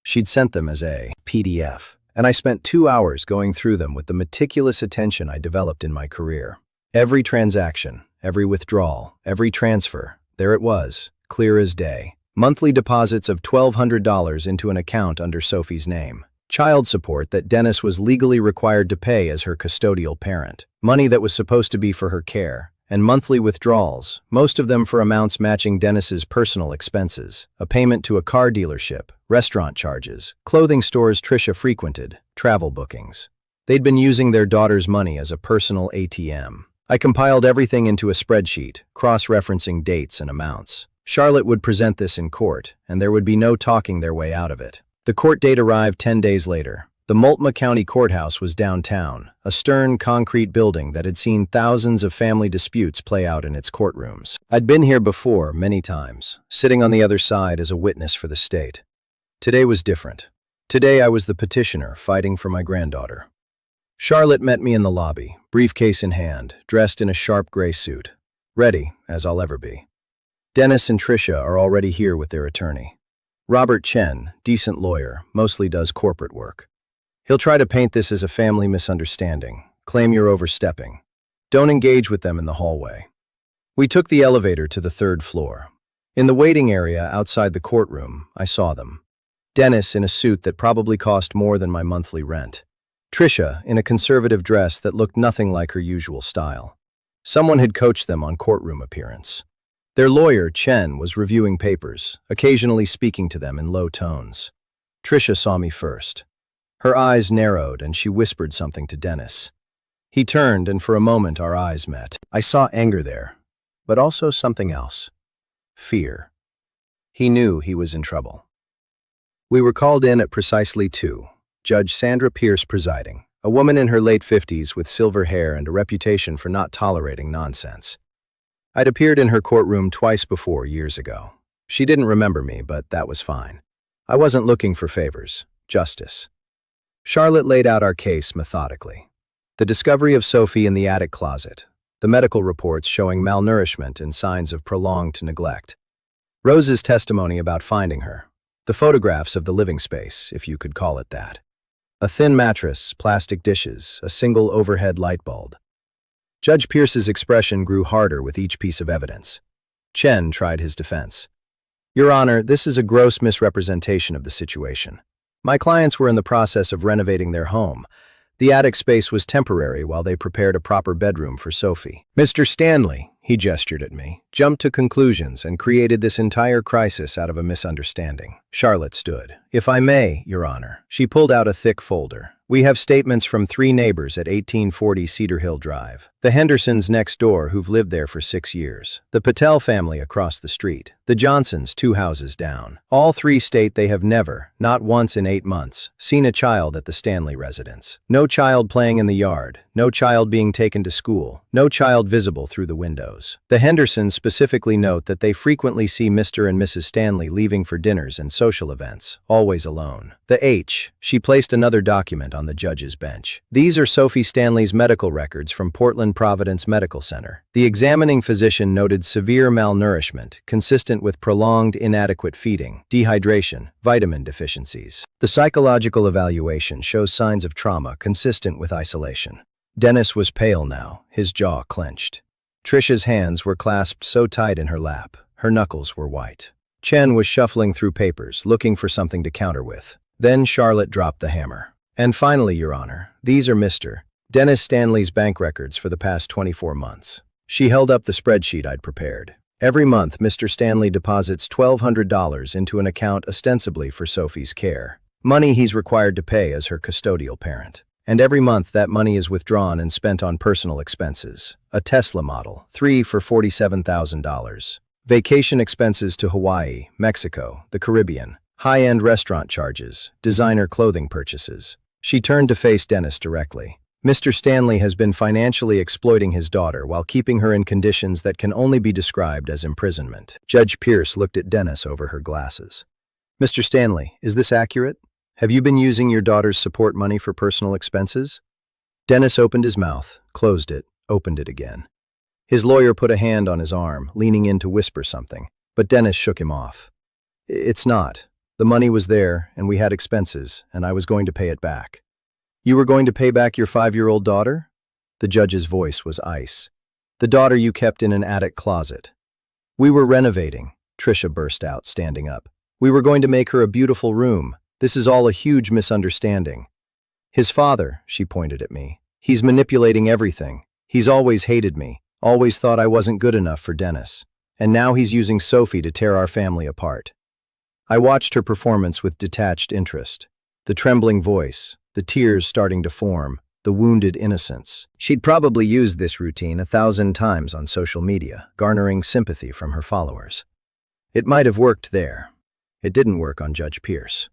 S1: She'd sent them as a PDF, and I spent 2 hours going through them with the meticulous attention I developed in my career. Every transaction, every withdrawal, every transfer, there it was, clear as day. Monthly deposits of $1,200 into an account under Sophie's name. Child support that Dennis was legally required to pay as her custodial parent. Money that was supposed to be for her care. And monthly withdrawals, most of them for amounts matching Dennis's personal expenses. A payment to a car dealership, restaurant charges, clothing stores Trisha frequented, travel bookings. They'd been using their daughter's money as a personal ATM. I compiled everything into a spreadsheet, cross-referencing dates and amounts. Charlotte would present this in court, and there would be no talking their way out of it. The court date arrived 10 days later. The Multnomah County Courthouse was downtown, a stern, concrete building that had seen thousands of family disputes play out in its courtrooms. I'd been here before, many times, sitting on the other side as a witness for the state. Today was different. Today I was the petitioner fighting for my granddaughter. Charlotte met me in the lobby, briefcase in hand, dressed in a sharp gray suit. Ready, as I'll ever be. Dennis and Trisha are already here with their attorney. Robert Chen, decent lawyer, mostly does corporate work. He'll try to paint this as a family misunderstanding, claim you're overstepping. Don't engage with them in the hallway. We took the elevator to the 3rd floor. In the waiting area outside the courtroom, I saw them. Dennis in a suit that probably cost more than my monthly rent. Trisha in a conservative dress that looked nothing like her usual style. Someone had coached them on courtroom appearance. Their lawyer, Chen, was reviewing papers, occasionally speaking to them in low tones. Trisha saw me first. Her eyes narrowed and she whispered something to Dennis. He turned and for a moment our eyes met. I saw anger there, but also something else. Fear. He knew he was in trouble. We were called in at precisely 2. Judge Sandra Pierce presiding, a woman in her late 50s with silver hair and a reputation for not tolerating nonsense. I'd appeared in her courtroom twice before years ago. She didn't remember me, but that was fine. I wasn't looking for favors, justice. Charlotte laid out our case methodically. The discovery of Sophie in the attic closet, the medical reports showing malnourishment and signs of prolonged neglect. Rose's testimony about finding her, the photographs of the living space, if you could call it that. A thin mattress, plastic dishes, a single overhead light bulb. Judge Pierce's expression grew harder with each piece of evidence. Chen tried his defense. Your Honor, this is a gross misrepresentation of the situation. My clients were in the process of renovating their home. The attic space was temporary while they prepared a proper bedroom for Sophie. Mr. Stanley, he gestured at me, jumped to conclusions and created this entire crisis out of a misunderstanding. Charlotte stood. If I may, Your Honor. She pulled out a thick folder. We have statements from 3 neighbors at 1840 Cedar Hill Drive. The Hendersons next door who've lived there for 6 years. The Patel family across the street. The Johnsons 2 houses down. All 3 state they have never, not once in 8 months, seen a child at the Stanley residence. No child playing in the yard. No child being taken to school. No child visible through the windows. The Hendersons specifically note that they frequently see Mr. and Mrs. Stanley leaving for dinners and social events, always alone. The H. She placed another document on the judge's bench. These are Sophie Stanley's medical records from Portland Providence Medical Center. The examining physician noted severe malnourishment, consistent with prolonged inadequate feeding, dehydration, vitamin deficiencies. The psychological evaluation shows signs of trauma consistent with isolation. Dennis was pale now, his jaw clenched. Trisha's hands were clasped so tight in her lap, her knuckles were white. Chen was shuffling through papers, looking for something to counter with. Then Charlotte dropped the hammer. And finally, Your Honor, these are Mr. Dennis Stanley's bank records for the past 24 months. She held up the spreadsheet I'd prepared. Every month, Mr. Stanley deposits $1,200 into an account ostensibly for Sophie's care. Money he's required to pay as her custodial parent. And every month that money is withdrawn and spent on personal expenses. A Tesla model, 3 for $47,000. Vacation expenses to Hawaii, Mexico, the Caribbean. High-end restaurant charges, designer clothing purchases. She turned to face Dennis directly. Mr. Stanley has been financially exploiting his daughter while keeping her in conditions that can only be described as imprisonment. Judge Pierce looked at Dennis over her glasses. Mr. Stanley, is this accurate? Have you been using your daughter's support money for personal expenses? Dennis opened his mouth, closed it, opened it again. His lawyer put a hand on his arm, leaning in to whisper something, but Dennis shook him off. It's not. The money was there, and we had expenses, and I was going to pay it back. You were going to pay back your 5-year-old daughter? The judge's voice was ice. The daughter you kept in an attic closet. We were renovating, Trisha burst out, standing up. We were going to make her a beautiful room. This is all a huge misunderstanding. His father, she pointed at me. He's manipulating everything. He's always hated me, always thought I wasn't good enough for Dennis. And now he's using Sophie to tear our family apart. I watched her performance with detached interest. The trembling voice, the tears starting to form, the wounded innocence. She'd probably used this routine 1,000 times on social media, garnering sympathy from her followers. It might have worked there. It didn't work on Judge Pierce.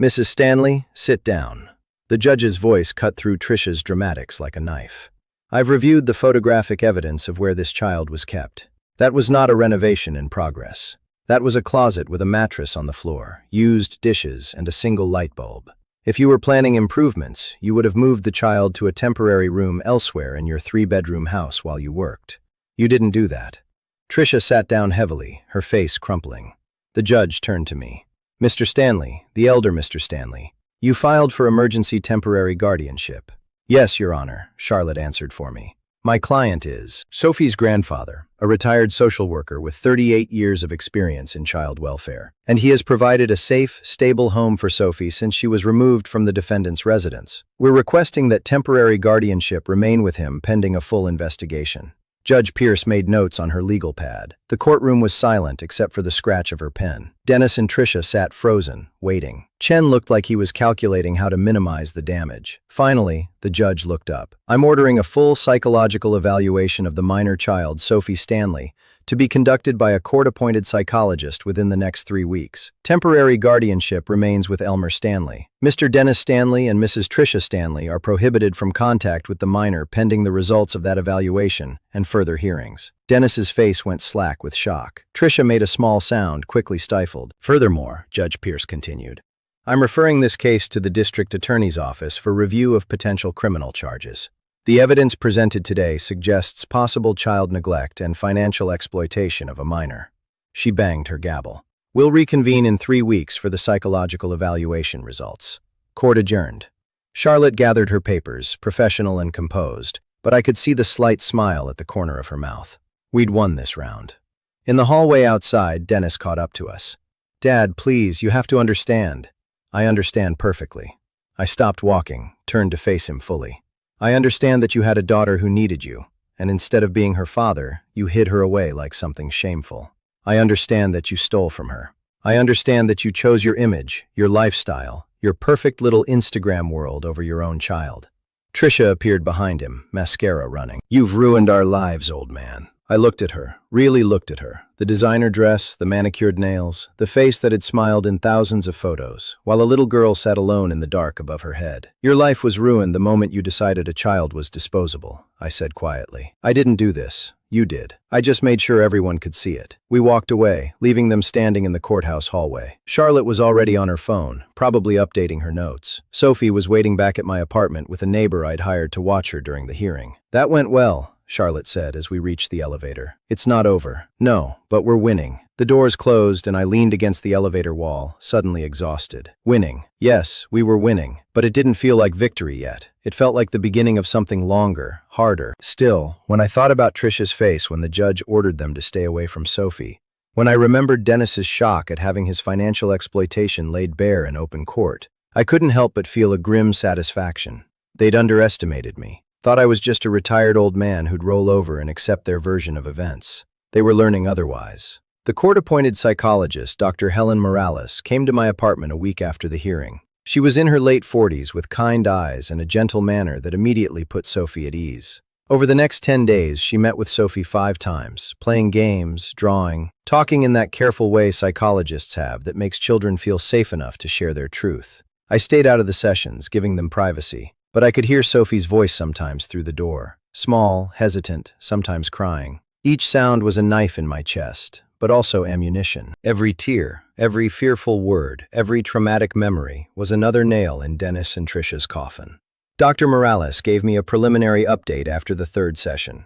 S1: Mrs. Stanley, sit down. The judge's voice cut through Trisha's dramatics like a knife. I've reviewed the photographic evidence of where this child was kept. That was not a renovation in progress. That was a closet with a mattress on the floor, used dishes, and a single light bulb. If you were planning improvements, you would have moved the child to a temporary room elsewhere in your 3-bedroom house while you worked. You didn't do that. Trisha sat down heavily, her face crumpling. The judge turned to me. Mr. Stanley, the elder Mr. Stanley, you filed for emergency temporary guardianship. Yes, Your Honor, Charlotte answered for me. My client is Sophie's grandfather, a retired social worker with 38 years of experience in child welfare, and he has provided a safe, stable home for Sophie since she was removed from the defendant's residence. We're requesting that temporary guardianship remain with him pending a full investigation. Judge Pierce made notes on her legal pad. The courtroom was silent except for the scratch of her pen. Dennis and Trisha sat frozen, waiting. Chen looked like he was calculating how to minimize the damage. Finally, the judge looked up. I'm ordering a full psychological evaluation of the minor child, Sophie Stanley, to be conducted by a court-appointed psychologist within the next 3 weeks. Temporary guardianship remains with Elmer Stanley. Mr. Dennis Stanley and Mrs. Trisha Stanley are prohibited from contact with the minor pending the results of that evaluation and further hearings. Dennis's face went slack with shock. Trisha made a small sound, quickly stifled. Furthermore, Judge Pierce continued, I'm referring this case to the district attorney's office for review of potential criminal charges. The evidence presented today suggests possible child neglect and financial exploitation of a minor. She banged her gavel. We'll reconvene in 3 weeks for the psychological evaluation results. Court adjourned. Charlotte gathered her papers, professional and composed, but I could see the slight smile at the corner of her mouth. We'd won this round. In the hallway outside, Dennis caught up to us. Dad, please, you have to understand. I understand perfectly. I stopped walking, turned to face him fully. I understand that you had a daughter who needed you, and instead of being her father, you hid her away like something shameful. I understand that you stole from her. I understand that you chose your image, your lifestyle, your perfect little Instagram world over your own child. Trisha appeared behind him, mascara running. You've ruined our lives, old man. I looked at her, really looked at her. The designer dress, the manicured nails, the face that had smiled in thousands of photos, while a little girl sat alone in the dark above her head. Your life was ruined the moment you decided a child was disposable, I said quietly. I didn't do this. You did. I just made sure everyone could see it. We walked away, leaving them standing in the courthouse hallway. Charlotte was already on her phone, probably updating her notes. Sophie was waiting back at my apartment with a neighbor I'd hired to watch her during the hearing. That went well, Charlotte said as we reached the elevator. It's not over. No, but we're winning. The doors closed and I leaned against the elevator wall, suddenly exhausted. Winning. Yes, we were winning, but it didn't feel like victory yet. It felt like the beginning of something longer, harder. Still, when I thought about Trisha's face when the judge ordered them to stay away from Sophie, when I remembered Dennis's shock at having his financial exploitation laid bare in open court, I couldn't help but feel a grim satisfaction. They'd underestimated me. Thought I was just a retired old man who'd roll over and accept their version of events. They were learning otherwise. The court-appointed psychologist, Dr. Helen Morales, came to my apartment a week after the hearing. She was in her late 40s with kind eyes and a gentle manner that immediately put Sophie at ease. Over the next 10 days, she met with Sophie 5 times, playing games, drawing, talking in that careful way psychologists have that makes children feel safe enough to share their truth. I stayed out of the sessions, giving them privacy, but I could hear Sophie's voice sometimes through the door. Small, hesitant, sometimes crying. Each sound was a knife in my chest, but also ammunition. Every tear, every fearful word, every traumatic memory was another nail in Dennis and Trisha's coffin. Dr. Morales gave me a preliminary update after the 3rd session.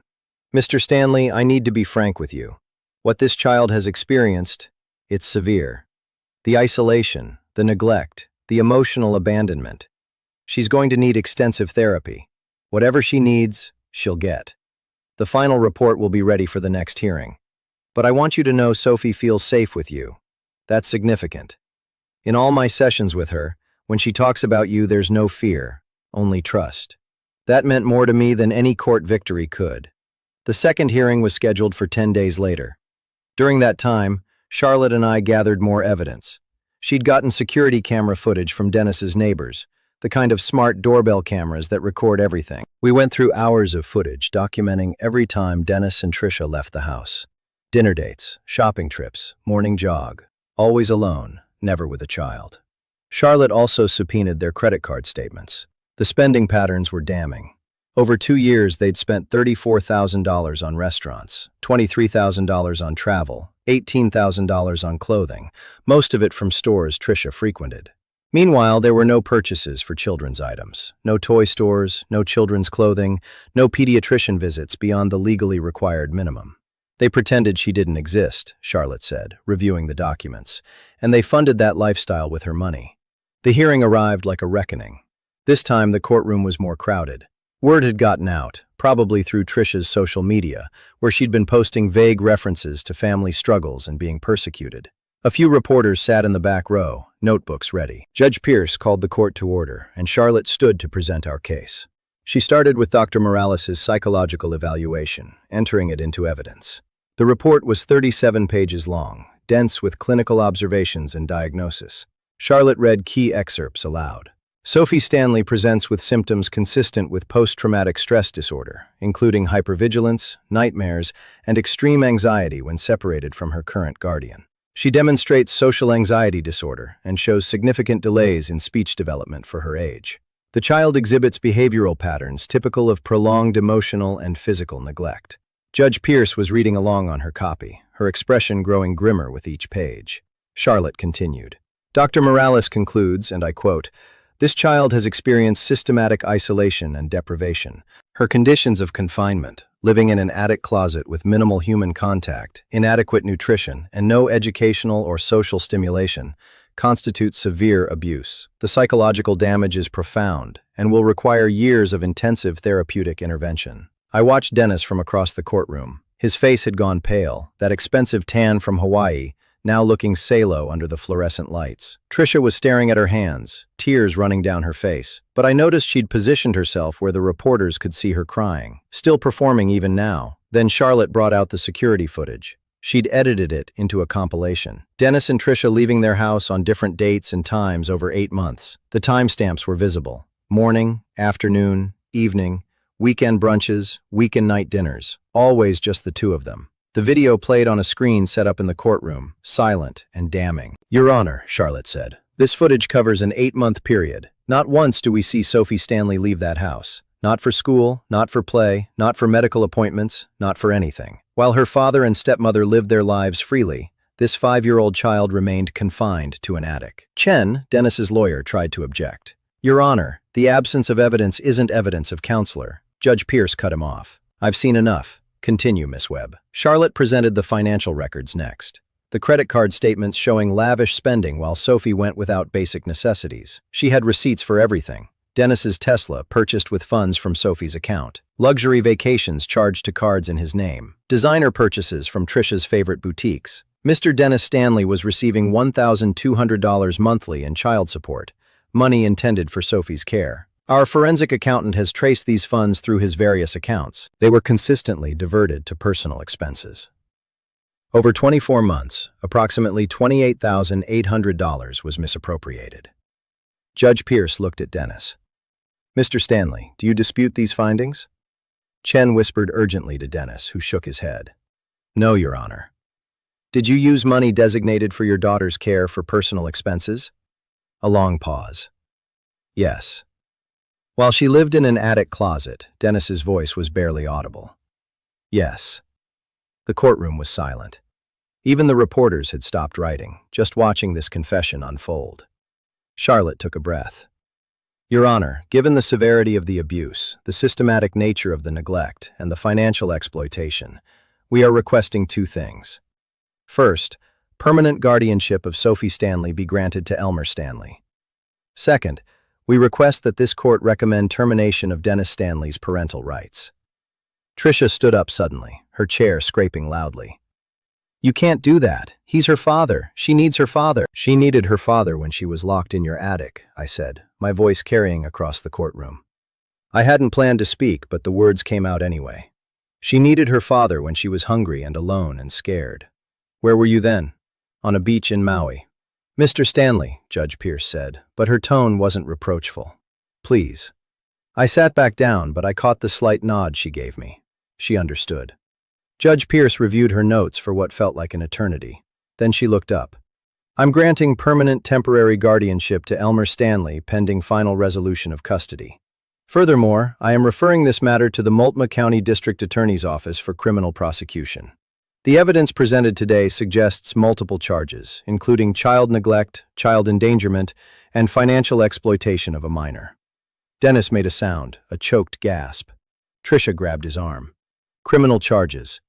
S1: Mr. Stanley, I need to be frank with you. What this child has experienced, it's severe. The isolation, the neglect, the emotional abandonment. She's going to need extensive therapy. Whatever she needs, she'll get. The final report will be ready for the next hearing. But I want you to know Sophie feels safe with you. That's significant. In all my sessions with her, when she talks about you, there's no fear, only trust. That meant more to me than any court victory could. The 2nd hearing was scheduled for 10 days later. During that time, Charlotte and I gathered more evidence. She'd gotten security camera footage from Dennis's neighbors, the kind of smart doorbell cameras that record everything. We went through hours of footage documenting every time Dennis and Trisha left the house. Dinner dates, shopping trips, morning jog, always alone, never with a child. Charlotte also subpoenaed their credit card statements. The spending patterns were damning. Over 2 years, they'd spent $34,000 on restaurants, $23,000 on travel, $18,000 on clothing, most of it from stores Trisha frequented. Meanwhile, there were no purchases for children's items, no toy stores, no children's clothing, no pediatrician visits beyond the legally required minimum. They pretended she didn't exist, Charlotte said, reviewing the documents, and they funded that lifestyle with her money. The hearing arrived like a reckoning. This time, the courtroom was more crowded. Word had gotten out, probably through Trisha's social media, where she'd been posting vague references to family struggles and being persecuted. A few reporters sat in the back row, notebooks ready. Judge Pierce called the court to order, and Charlotte stood to present our case. She started with Dr. Morales' psychological evaluation, entering it into evidence. The report was 37 pages long, dense with clinical observations and diagnosis. Charlotte read key excerpts aloud. Sophie Stanley presents with symptoms consistent with post-traumatic stress disorder, including hypervigilance, nightmares, and extreme anxiety when separated from her current guardian. She demonstrates social anxiety disorder and shows significant delays in speech development for her age. The child exhibits behavioral patterns typical of prolonged emotional and physical neglect. Judge Pierce was reading along on her copy, her expression growing grimmer with each page. Charlotte continued. Dr. Morales concludes, and I quote, "This child has experienced systematic isolation and deprivation. Her conditions of confinement, living in an attic closet with minimal human contact, inadequate nutrition, and no educational or social stimulation, constitute severe abuse. The psychological damage is profound and will require years of intensive therapeutic intervention." I watched Dennis from across the courtroom. His face had gone pale, that expensive tan from Hawaii, now looking salo under the fluorescent lights. Trisha was staring at her hands, tears running down her face, but I noticed she'd positioned herself where the reporters could see her crying, still performing even now. Then Charlotte brought out the security footage. She'd edited it into a compilation. Dennis and Trisha leaving their house on different dates and times over 8 months. The timestamps were visible. Morning, afternoon, evening, weekend brunches, weekend night dinners. Always just the two of them. The video played on a screen set up in the courtroom, silent and damning. "Your Honor," Charlotte said, "this footage covers an 8-month period. Not once do we see Sophie Stanley leave that house. Not for school, not for play, not for medical appointments, not for anything. While her father and stepmother lived their lives freely, this 5-year-old child remained confined to an attic." Chen, Dennis's lawyer, tried to object. "Your Honor, the absence of evidence isn't evidence of counselor." Judge Pierce cut him off. "I've seen enough. Continue, Miss Webb." Charlotte presented the financial records next. The credit card statements showing lavish spending while Sophie went without basic necessities. She had receipts for everything. Dennis's Tesla purchased with funds from Sophie's account. Luxury vacations charged to cards in his name. Designer purchases from Trisha's favorite boutiques. Mr. Dennis Stanley was receiving $1,200 monthly in child support, money intended for Sophie's care. Our forensic accountant has traced these funds through his various accounts. They were consistently diverted to personal expenses. Over 24 months, approximately $28,800 was misappropriated. Judge Pierce looked at Dennis. "Mr. Stanley, do you dispute these findings?" Chen whispered urgently to Dennis, who shook his head. "No, Your Honor." "Did you use money designated for your daughter's care for personal expenses?" A long pause. "Yes." While she lived in an attic closet, Dennis's voice was barely audible. "Yes." The courtroom was silent. Even the reporters had stopped writing, just watching this confession unfold. Charlotte took a breath. "Your Honor, given the severity of the abuse, the systematic nature of the neglect, and the financial exploitation, we are requesting 2 things. First, permanent guardianship of Sophie Stanley be granted to Elmer Stanley. Second, we request that this court recommend termination of Dennis Stanley's parental rights." Trisha stood up suddenly, her chair scraping loudly. "You can't do that. He's her father. She needs her father." "She needed her father when she was locked in your attic," I said, my voice carrying across the courtroom. I hadn't planned to speak, but the words came out anyway. "She needed her father when she was hungry and alone and scared." "Where were you then?" "On a beach in Maui." "Mr. Stanley," Judge Pierce said, but her tone wasn't reproachful. "Please." I sat back down, but I caught the slight nod she gave me. She understood. Judge Pierce reviewed her notes for what felt like an eternity. Then she looked up. "I'm granting permanent temporary guardianship to Elmer Stanley pending final resolution of custody. Furthermore, I am referring this matter to the Multnomah County District Attorney's Office for criminal prosecution. The evidence presented today suggests multiple charges, including child neglect, child endangerment, and financial exploitation of a minor." Dennis made a sound, a choked gasp. Trisha grabbed his arm. "Criminal charges."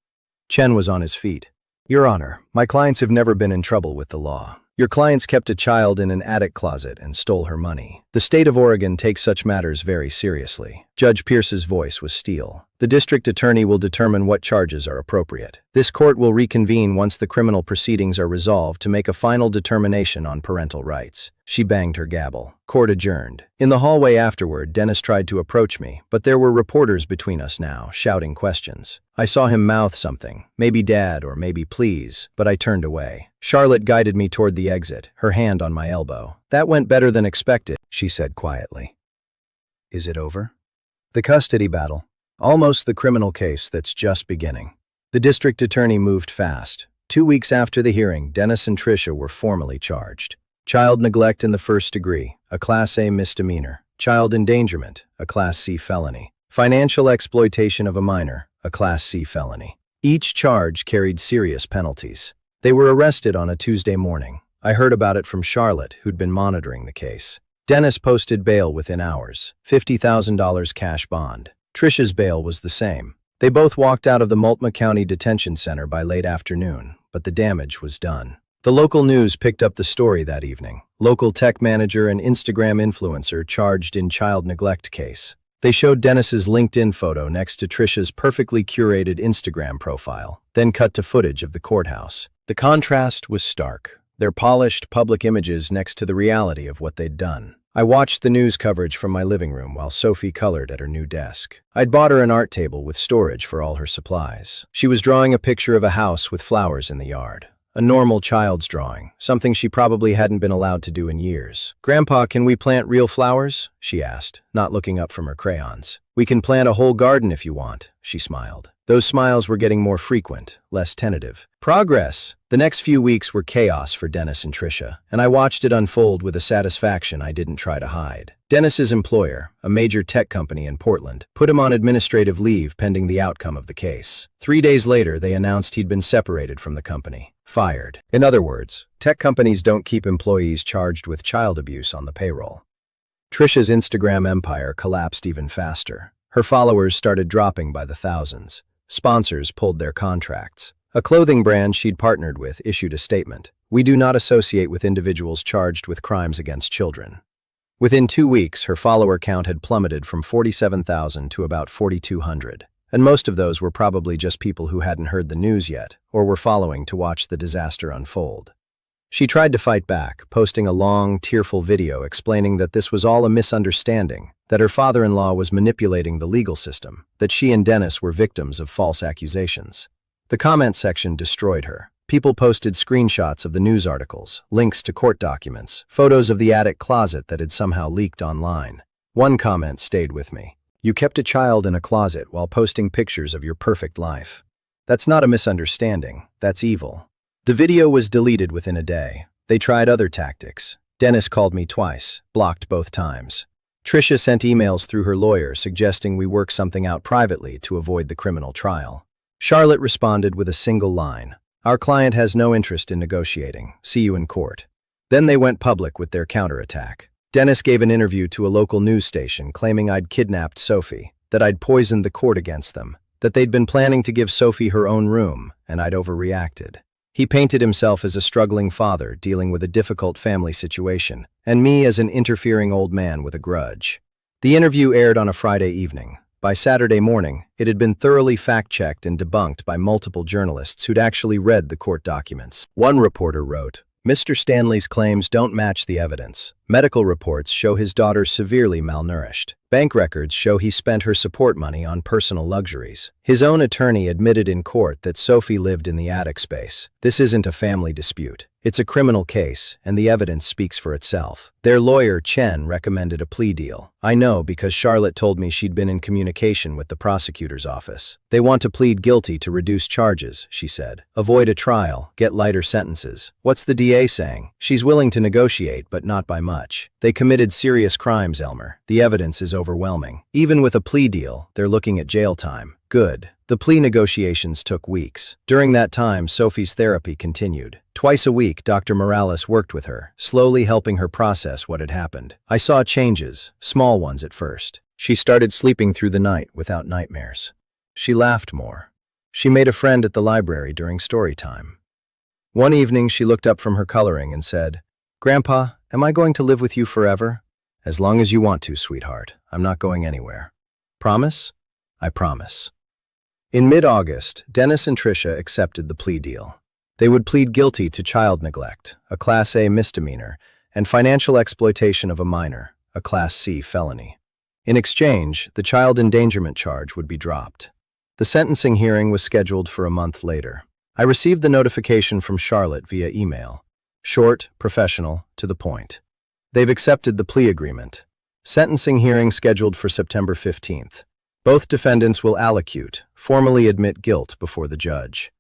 S1: Chen was on his feet. "Your Honor, my clients have never been in trouble with the law. Your clients kept a child in an attic closet and stole her money. The state of Oregon takes such matters very seriously." Judge Pierce's voice was steel. "The district attorney will determine what charges are appropriate. This court will reconvene once the criminal proceedings are resolved to make a final determination on parental rights." She banged her gavel. Court adjourned. In the hallway afterward, Dennis tried to approach me, but there were reporters between us now, shouting questions. I saw him mouth something, maybe Dad or maybe please, but I turned away. Charlotte guided me toward the exit, her hand on my elbow. "That went better than expected," she said quietly. "Is it over?" "The custody battle. Almost the criminal case that's just beginning." The district attorney moved fast. 2 weeks after the hearing, Dennis and Trisha were formally charged. Child neglect in the first degree, a Class A misdemeanor. Child endangerment, a Class C felony. Financial exploitation of a minor, a Class C felony. Each charge carried serious penalties. They were arrested on a Tuesday morning. I heard about it from Charlotte, who'd been monitoring the case. Dennis posted bail within hours, $50,000 cash bond. Trisha's bail was the same. They both walked out of the Multnomah County Detention Center by late afternoon, but the damage was done. The local news picked up the story that evening. Local tech manager and Instagram influencer charged in child neglect case. They showed Dennis's LinkedIn photo next to Trisha's perfectly curated Instagram profile, then cut to footage of the courthouse. The contrast was stark. Their polished public images next to the reality of what they'd done. I watched the news coverage from my living room while Sophie colored at her new desk. I'd bought her an art table with storage for all her supplies. She was drawing a picture of a house with flowers in the yard. A normal child's drawing, something she probably hadn't been allowed to do in years. "Grandpa, can we plant real flowers?" she asked, not looking up from her crayons. "We can plant a whole garden if you want," she smiled. Those smiles were getting more frequent, less tentative. Progress! The next few weeks were chaos for Dennis and Tricia, and I watched it unfold with a satisfaction I didn't try to hide. Dennis's employer, a major tech company in Portland, put him on administrative leave pending the outcome of the case. 3 days later, they announced he'd been separated from the company. Fired. In other words, tech companies don't keep employees charged with child abuse on the payroll. Tricia's Instagram empire collapsed even faster. Her followers started dropping by the thousands. Sponsors pulled their contracts. A clothing brand she'd partnered with issued a statement: "We do not associate with individuals charged with crimes against children." Within 2 weeks, her follower count had plummeted from 47,000 to about 4,200. And most of those were probably just people who hadn't heard the news yet, or were following to watch the disaster unfold. She tried to fight back, posting a long, tearful video explaining that this was all a misunderstanding, that her father-in-law was manipulating the legal system, that she and Dennis were victims of false accusations. The comment section destroyed her. People posted screenshots of the news articles, links to court documents, photos of the attic closet that had somehow leaked online. One comment stayed with me. "You kept a child in a closet while posting pictures of your perfect life. That's not a misunderstanding, that's evil." The video was deleted within a day. They tried other tactics. Dennis called me twice, blocked both times. Tricia sent emails through her lawyer suggesting we work something out privately to avoid the criminal trial. Charlotte responded with a single line: "Our client has no interest in negotiating. See you in court." Then they went public with their counterattack. Dennis gave an interview to a local news station claiming I'd kidnapped Sophie, that I'd poisoned the court against them, that they'd been planning to give Sophie her own room, and I'd overreacted. He painted himself as a struggling father dealing with a difficult family situation, and me as an interfering old man with a grudge. The interview aired on a Friday evening. By Saturday morning, it had been thoroughly fact-checked and debunked by multiple journalists who'd actually read the court documents. One reporter wrote, "Mr. Stanley's claims don't match the evidence. Medical reports show his daughter severely malnourished. Bank records show he spent her support money on personal luxuries. His own attorney admitted in court that Sophie lived in the attic space. This isn't a family dispute. It's a criminal case, and the evidence speaks for itself." Their lawyer, Chen, recommended a plea deal. I know because Charlotte told me she'd been in communication with the prosecutor's office. "They want to plead guilty to reduce charges," she said. "Avoid a trial, get lighter sentences." What's the DA saying? She's willing to negotiate, but not by much. They committed serious crimes, Elmer. The evidence is overwhelming. Even with a plea deal, they're looking at jail time. Good. The plea negotiations took weeks. During that time, Sophie's therapy continued. Twice a week, Dr. Morales worked with her, slowly helping her process what had happened. I saw changes, small ones at first. She started sleeping through the night without nightmares. She laughed more. She made a friend at the library during story time. One evening, she looked up from her coloring and said, "Grandpa, am I going to live with you forever?" "As long as you want to, sweetheart. I'm not going anywhere." "Promise?" "I promise." In mid-August, Dennis and Tricia accepted the plea deal. They would plead guilty to child neglect, a Class A misdemeanor, and financial exploitation of a minor, a Class C felony. In exchange, the child endangerment charge would be dropped. The sentencing hearing was scheduled for a month later. I received the notification from Charlotte via email. Short, professional, to the point. They've accepted the plea agreement. Sentencing hearing scheduled for September 15th. Both defendants will allocute, formally admit guilt before the judge.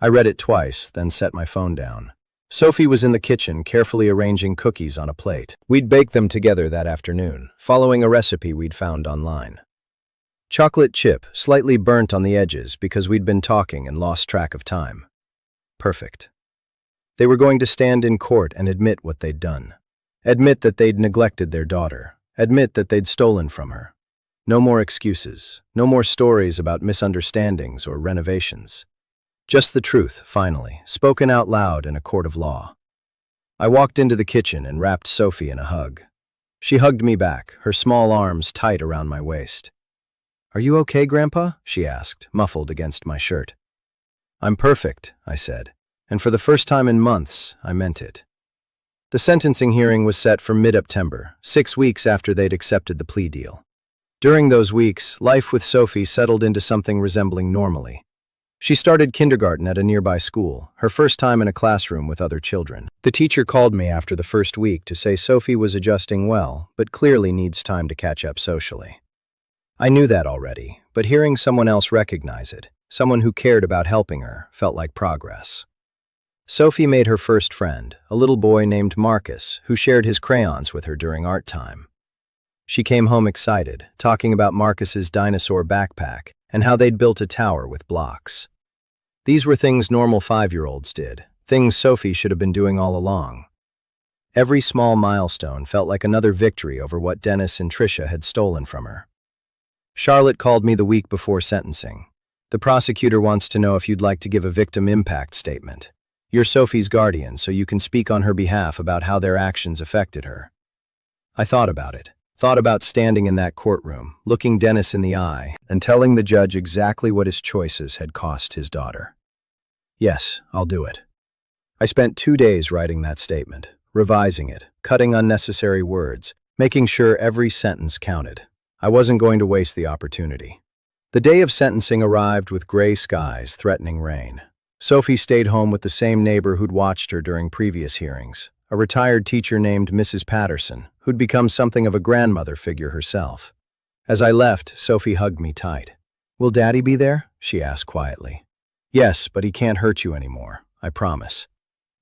S1: I read it twice, then set my phone down. Sophie was in the kitchen carefully arranging cookies on a plate. We'd bake them together that afternoon, following a recipe we'd found online. Chocolate chip, slightly burnt on the edges because we'd been talking and lost track of time. Perfect. They were going to stand in court and admit what they'd done. Admit that they'd neglected their daughter. Admit that they'd stolen from her. No more excuses. No more stories about misunderstandings or renovations. Just the truth, finally, spoken out loud in a court of law. I walked into the kitchen and wrapped Sophie in a hug. She hugged me back, her small arms tight around my waist. "Are you okay, Grandpa?" she asked, muffled against my shirt. "I'm perfect," I said, and for the first time in months, I meant it. The sentencing hearing was set for mid-September, 6 weeks after they'd accepted the plea deal. During those weeks, life with Sophie settled into something resembling normally. She started kindergarten at a nearby school, her first time in a classroom with other children. The teacher called me after the first week to say Sophie was adjusting well, but clearly needs time to catch up socially. I knew that already, but hearing someone else recognize it, someone who cared about helping her, felt like progress. Sophie made her first friend, a little boy named Marcus, who shared his crayons with her during art time. She came home excited, talking about Marcus's dinosaur backpack and how they'd built a tower with blocks. These were things normal 5-year-olds did, things Sophie should have been doing all along. Every small milestone felt like another victory over what Dennis and Tricia had stolen from her. Charlotte called me the week before sentencing. The prosecutor wants to know if you'd like to give a victim impact statement. You're Sophie's guardian, so you can speak on her behalf about how their actions affected her. I thought about it. Thought about standing in that courtroom, looking Dennis in the eye, and telling the judge exactly what his choices had cost his daughter. Yes, I'll do it. I spent 2 days writing that statement, revising it, cutting unnecessary words, making sure every sentence counted. I wasn't going to waste the opportunity. The day of sentencing arrived with gray skies threatening rain. Sophie stayed home with the same neighbor who'd watched her during previous hearings, a retired teacher named Mrs. Patterson, who'd become something of a grandmother figure herself. As I left, Sophie hugged me tight. "Will Daddy be there?" she asked quietly. "Yes, but he can't hurt you anymore, I promise."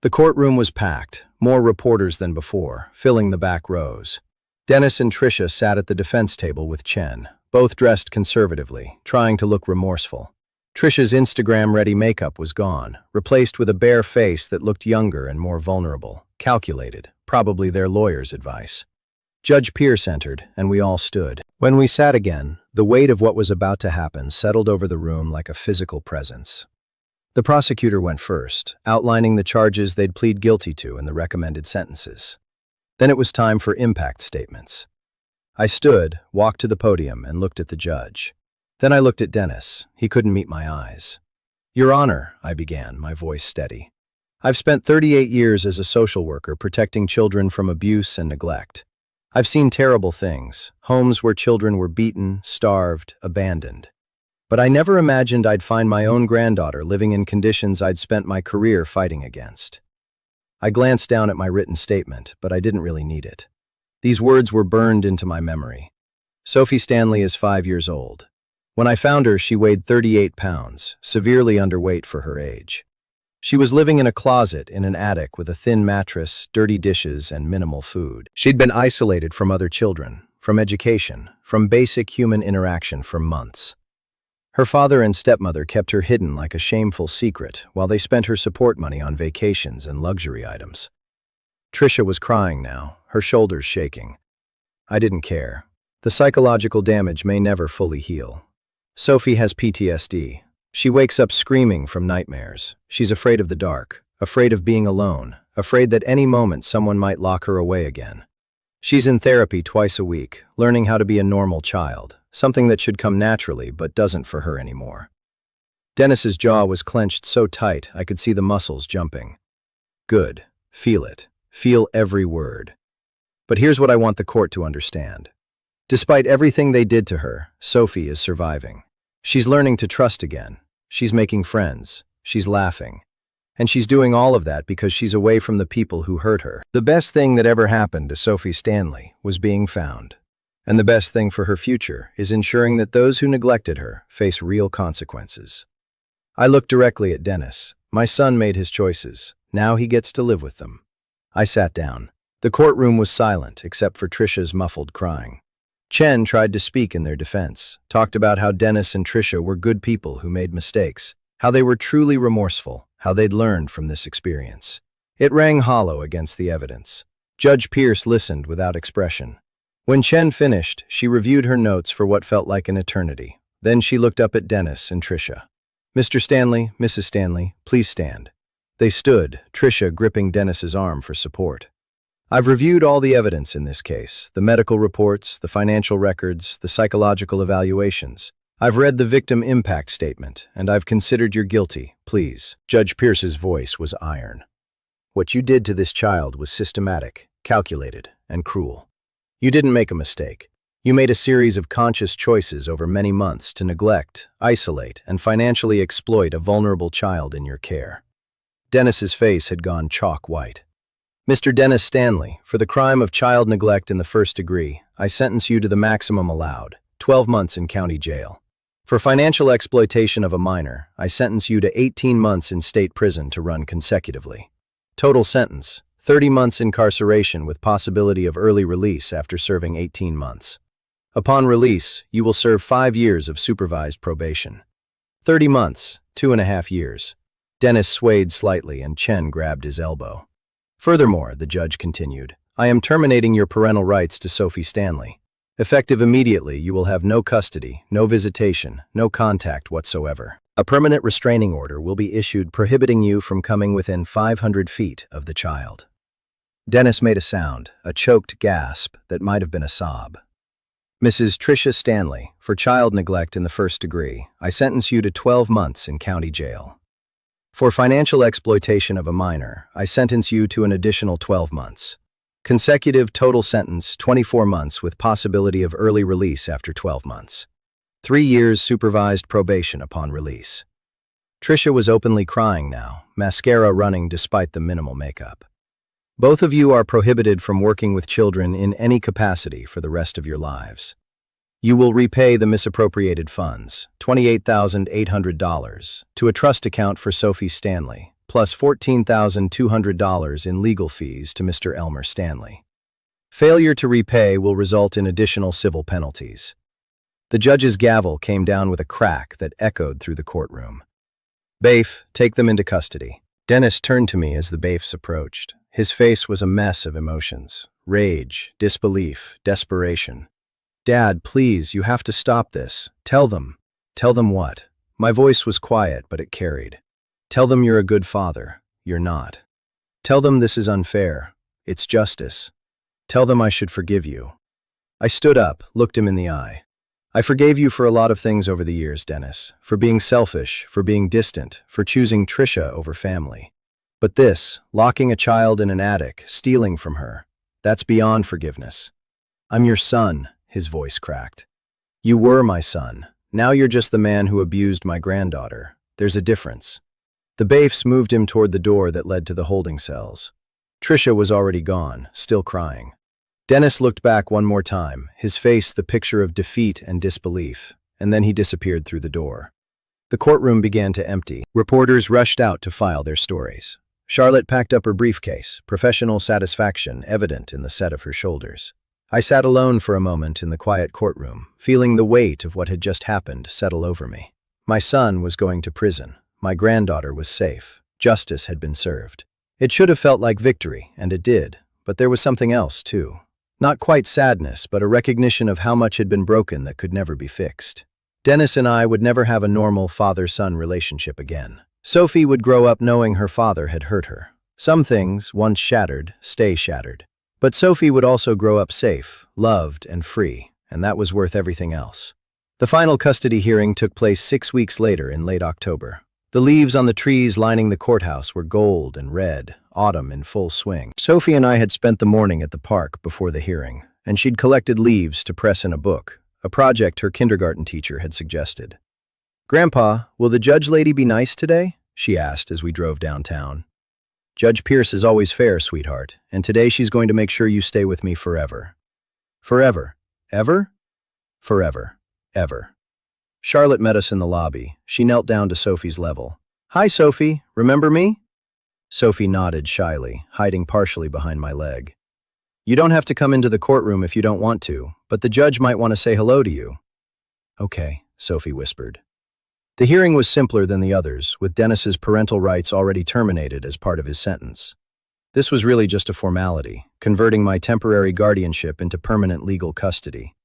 S1: The courtroom was packed, more reporters than before, filling the back rows. Dennis and Tricia sat at the defense table with Chen, both dressed conservatively, trying to look remorseful. Tricia's Instagram-ready makeup was gone, replaced with a bare face that looked younger and more vulnerable, calculated, probably their lawyer's advice. Judge Pierce entered, and we all stood. When we sat again, the weight of what was about to happen settled over the room like a physical presence. The prosecutor went first, outlining the charges they'd plead guilty to and the recommended sentences. Then it was time for impact statements. I stood, walked to the podium, and looked at the judge. Then I looked at Dennis. He couldn't meet my eyes. "Your Honor," I began, my voice steady. "I've spent 38 years as a social worker protecting children from abuse and neglect. I've seen terrible things, homes where children were beaten, starved, abandoned. But I never imagined I'd find my own granddaughter living in conditions I'd spent my career fighting against." I glanced down at my written statement, but I didn't really need it. These words were burned into my memory. Sophie Stanley is 5 years old. When I found her, she weighed 38 pounds, severely underweight for her age. She was living in a closet in an attic with a thin mattress, dirty dishes, and minimal food. She'd been isolated from other children, from education, from basic human interaction for months. Her father and stepmother kept her hidden like a shameful secret while they spent her support money on vacations and luxury items. Tricia was crying now, her shoulders shaking. I didn't care. The psychological damage may never fully heal. Sophie has PTSD. She wakes up screaming from nightmares. She's afraid of the dark, afraid of being alone, afraid that any moment someone might lock her away again. She's in therapy twice a week, learning how to be a normal child, something that should come naturally but doesn't for her anymore. Dennis's jaw was clenched so tight I could see the muscles jumping. Good. Feel it. Feel every word. But here's what I want the court to understand. Despite everything they did to her, Sophie is surviving. She's learning to trust again. She's making friends. She's laughing. And she's doing all of that because she's away from the people who hurt her. The best thing that ever happened to Sophie Stanley was being found. And the best thing for her future is ensuring that those who neglected her face real consequences. I looked directly at Dennis. My son made his choices. Now he gets to live with them. I sat down. The courtroom was silent except for Tricia's muffled crying. Chen tried to speak in their defense, talked about how Dennis and Tricia were good people who made mistakes, how they were truly remorseful, how they'd learned from this experience. It rang hollow against the evidence. Judge Pierce listened without expression. When Chen finished, she reviewed her notes for what felt like an eternity. Then she looked up at Dennis and Tricia. "Mr. Stanley, Mrs. Stanley, please stand." They stood, Tricia gripping Dennis's arm for support. "I've reviewed all the evidence in this case, the medical reports, the financial records, the psychological evaluations. I've read the victim impact statement, and I've considered you're guilty, please." Judge Pierce's voice was iron. What you did to this child was systematic, calculated, and cruel. You didn't make a mistake. You made a series of conscious choices over many months to neglect, isolate, and financially exploit a vulnerable child in your care. Dennis's face had gone chalk white. Mr. Dennis Stanley, for the crime of child neglect in the first degree, I sentence you to the maximum allowed, 12 months in county jail. For financial exploitation of a minor, I sentence you to 18 months in state prison to run consecutively. Total sentence, 30 months incarceration with possibility of early release after serving 18 months. Upon release, you will serve 5 years of supervised probation. 30 months, 2.5 years. Dennis swayed slightly and Chen grabbed his elbow. Furthermore, the judge continued, I am terminating your parental rights to Sophie Stanley. Effective immediately, you will have no custody, no visitation, no contact whatsoever. A permanent restraining order will be issued prohibiting you from coming within 500 feet of the child. Dennis made a sound, a choked gasp that might have been a sob. Mrs. Tricia Stanley, for child neglect in the first degree, I sentence you to 12 months in county jail. For financial exploitation of a minor, I sentence you to an additional 12 months. Consecutive total sentence, 24 months with possibility of early release after 12 months. 3 years supervised probation upon release. Tricia was openly crying now, mascara running despite the minimal makeup. Both of you are prohibited from working with children in any capacity for the rest of your lives. You will repay the misappropriated funds, $28,800, to a trust account for Sophie Stanley, plus $14,200 in legal fees to Mr. Elmer Stanley. Failure to repay will result in additional civil penalties. The judge's gavel came down with a crack that echoed through the courtroom. Baif, take them into custody. Dennis turned to me as the Baifs approached. His face was a mess of emotions. Rage, disbelief, desperation. Dad, please, you have to stop this. Tell them. Tell them what? My voice was quiet, but it carried. Tell them you're a good father. You're not. Tell them this is unfair. It's justice. Tell them I should forgive you. I stood up, looked him in the eye. I forgave you for a lot of things over the years, Dennis. For being selfish, for being distant, for choosing Tricia over family. But this, locking a child in an attic, stealing from her, that's beyond forgiveness. I'm your son. His voice cracked. You were my son. Now you're just the man who abused my granddaughter. There's a difference. The Baifs moved him toward the door that led to the holding cells. Tricia was already gone, still crying. Dennis looked back one more time, his face the picture of defeat and disbelief, and then he disappeared through the door. The courtroom began to empty. Reporters rushed out to file their stories. Charlotte packed up her briefcase, professional satisfaction evident in the set of her shoulders. I sat alone for a moment in the quiet courtroom, feeling the weight of what had just happened settle over me. My son was going to prison. My granddaughter was safe. Justice had been served. It should have felt like victory, and it did, but there was something else, too. Not quite sadness, but a recognition of how much had been broken that could never be fixed. Dennis and I would never have a normal father-son relationship again. Sophie would grow up knowing her father had hurt her. Some things, once shattered, stay shattered. But Sophie would also grow up safe, loved, and free, and that was worth everything else. The final custody hearing took place 6 weeks later in late October. The leaves on the trees lining the courthouse were gold and red, autumn in full swing. Sophie and I had spent the morning at the park before the hearing, and she'd collected leaves to press in a book, a project her kindergarten teacher had suggested. "Grandpa, will the judge lady be nice today?" she asked as we drove downtown. "Judge Pierce is always fair, sweetheart, and today she's going to make sure you stay with me forever." "Forever? Ever?" "Forever. Ever." Charlotte met us in the lobby. She knelt down to Sophie's level. "Hi, Sophie. Remember me?" Sophie nodded shyly, hiding partially behind my leg. "You don't have to come into the courtroom if you don't want to, but the judge might want to say hello to you." "Okay," Sophie whispered. The hearing was simpler than the others, with Dennis's parental rights already terminated as part of his sentence. This was really just a formality, converting my temporary guardianship into permanent legal custody.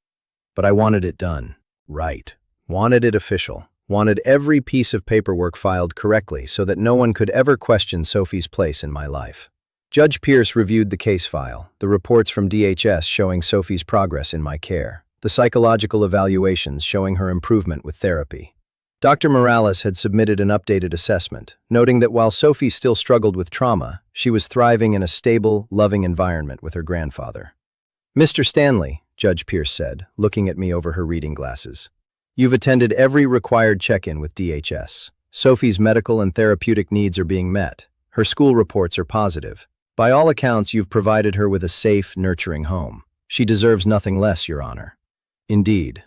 S1: But I wanted it done. Right. Wanted it official. Wanted every piece of paperwork filed correctly so that no one could ever question Sophie's place in my life. Judge Pierce reviewed the case file, the reports from DHS showing Sophie's progress in my care, the psychological evaluations showing her improvement with therapy. Dr. Morales had submitted an updated assessment, noting that while Sophie still struggled with trauma, she was thriving in a stable, loving environment with her grandfather. "Mr. Stanley," Judge Pierce said, looking at me over her reading glasses, "you've attended every required check-in with DHS. Sophie's medical and therapeutic needs are being met. Her school reports are positive. By all accounts, you've provided her with a safe, nurturing home. She deserves nothing less, Your Honor." Indeed.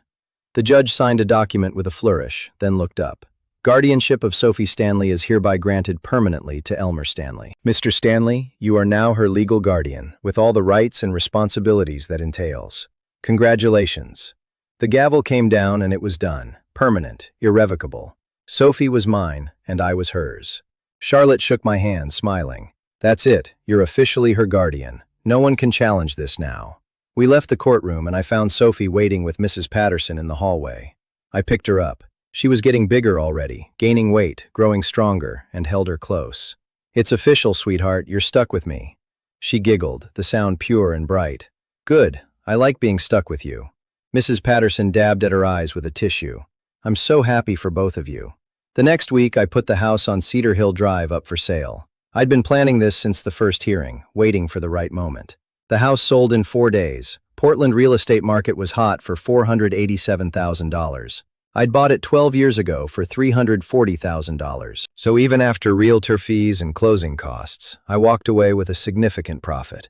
S1: The judge signed a document with a flourish, then looked up. "Guardianship of Sophie Stanley is hereby granted permanently to Elmer Stanley. Mr. Stanley, you are now her legal guardian, with all the rights and responsibilities that entails. Congratulations." The gavel came down and it was done. Permanent, irrevocable. Sophie was mine, and I was hers. Charlotte shook my hand, smiling. "That's it, you're officially her guardian. No one can challenge this now." We left the courtroom and I found Sophie waiting with Mrs. Patterson in the hallway. I picked her up. She was getting bigger already, gaining weight, growing stronger, and held her close. "It's official, sweetheart, you're stuck with me." She giggled, the sound pure and bright. "Good, I like being stuck with you." Mrs. Patterson dabbed at her eyes with a tissue. "I'm so happy for both of you." The next week, I put the house on Cedar Hill Drive up for sale. I'd been planning this since the first hearing, waiting for the right moment. The house sold in 4 days. Portland real estate market was hot for $487,000. I'd bought it 12 years ago for $340,000. So even after realtor fees and closing costs, I walked away with a significant profit.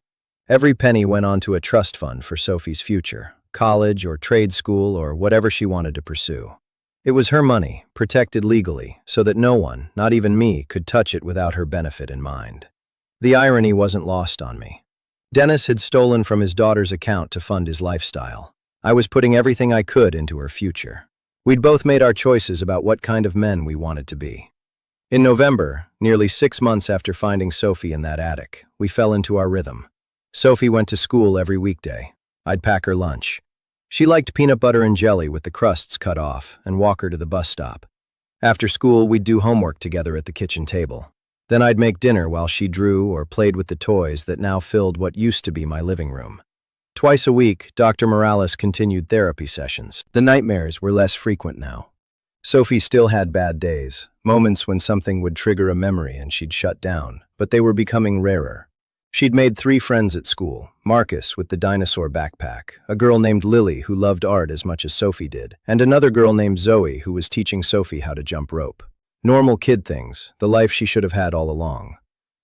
S1: Every penny went onto a trust fund for Sophie's future, college or trade school or whatever she wanted to pursue. It was her money, protected legally, so that no one, not even me, could touch it without her benefit in mind. The irony wasn't lost on me. Dennis had stolen from his daughter's account to fund his lifestyle. I was putting everything I could into her future. We'd both made our choices about what kind of men we wanted to be. In November, nearly 6 months after finding Sophie in that attic, we fell into our rhythm. Sophie went to school every weekday. I'd pack her lunch. She liked peanut butter and jelly with the crusts cut off and walk her to the bus stop. After school, we'd do homework together at the kitchen table. Then I'd make dinner while she drew or played with the toys that now filled what used to be my living room. Twice a week, Dr. Morales continued therapy sessions. The nightmares were less frequent now. Sophie still had bad days, moments when something would trigger a memory and she'd shut down, but they were becoming rarer. She'd made 3 friends at school: Marcus with the dinosaur backpack, a girl named Lily who loved art as much as Sophie did, and another girl named Zoe who was teaching Sophie how to jump rope. Normal kid things, the life she should have had all along.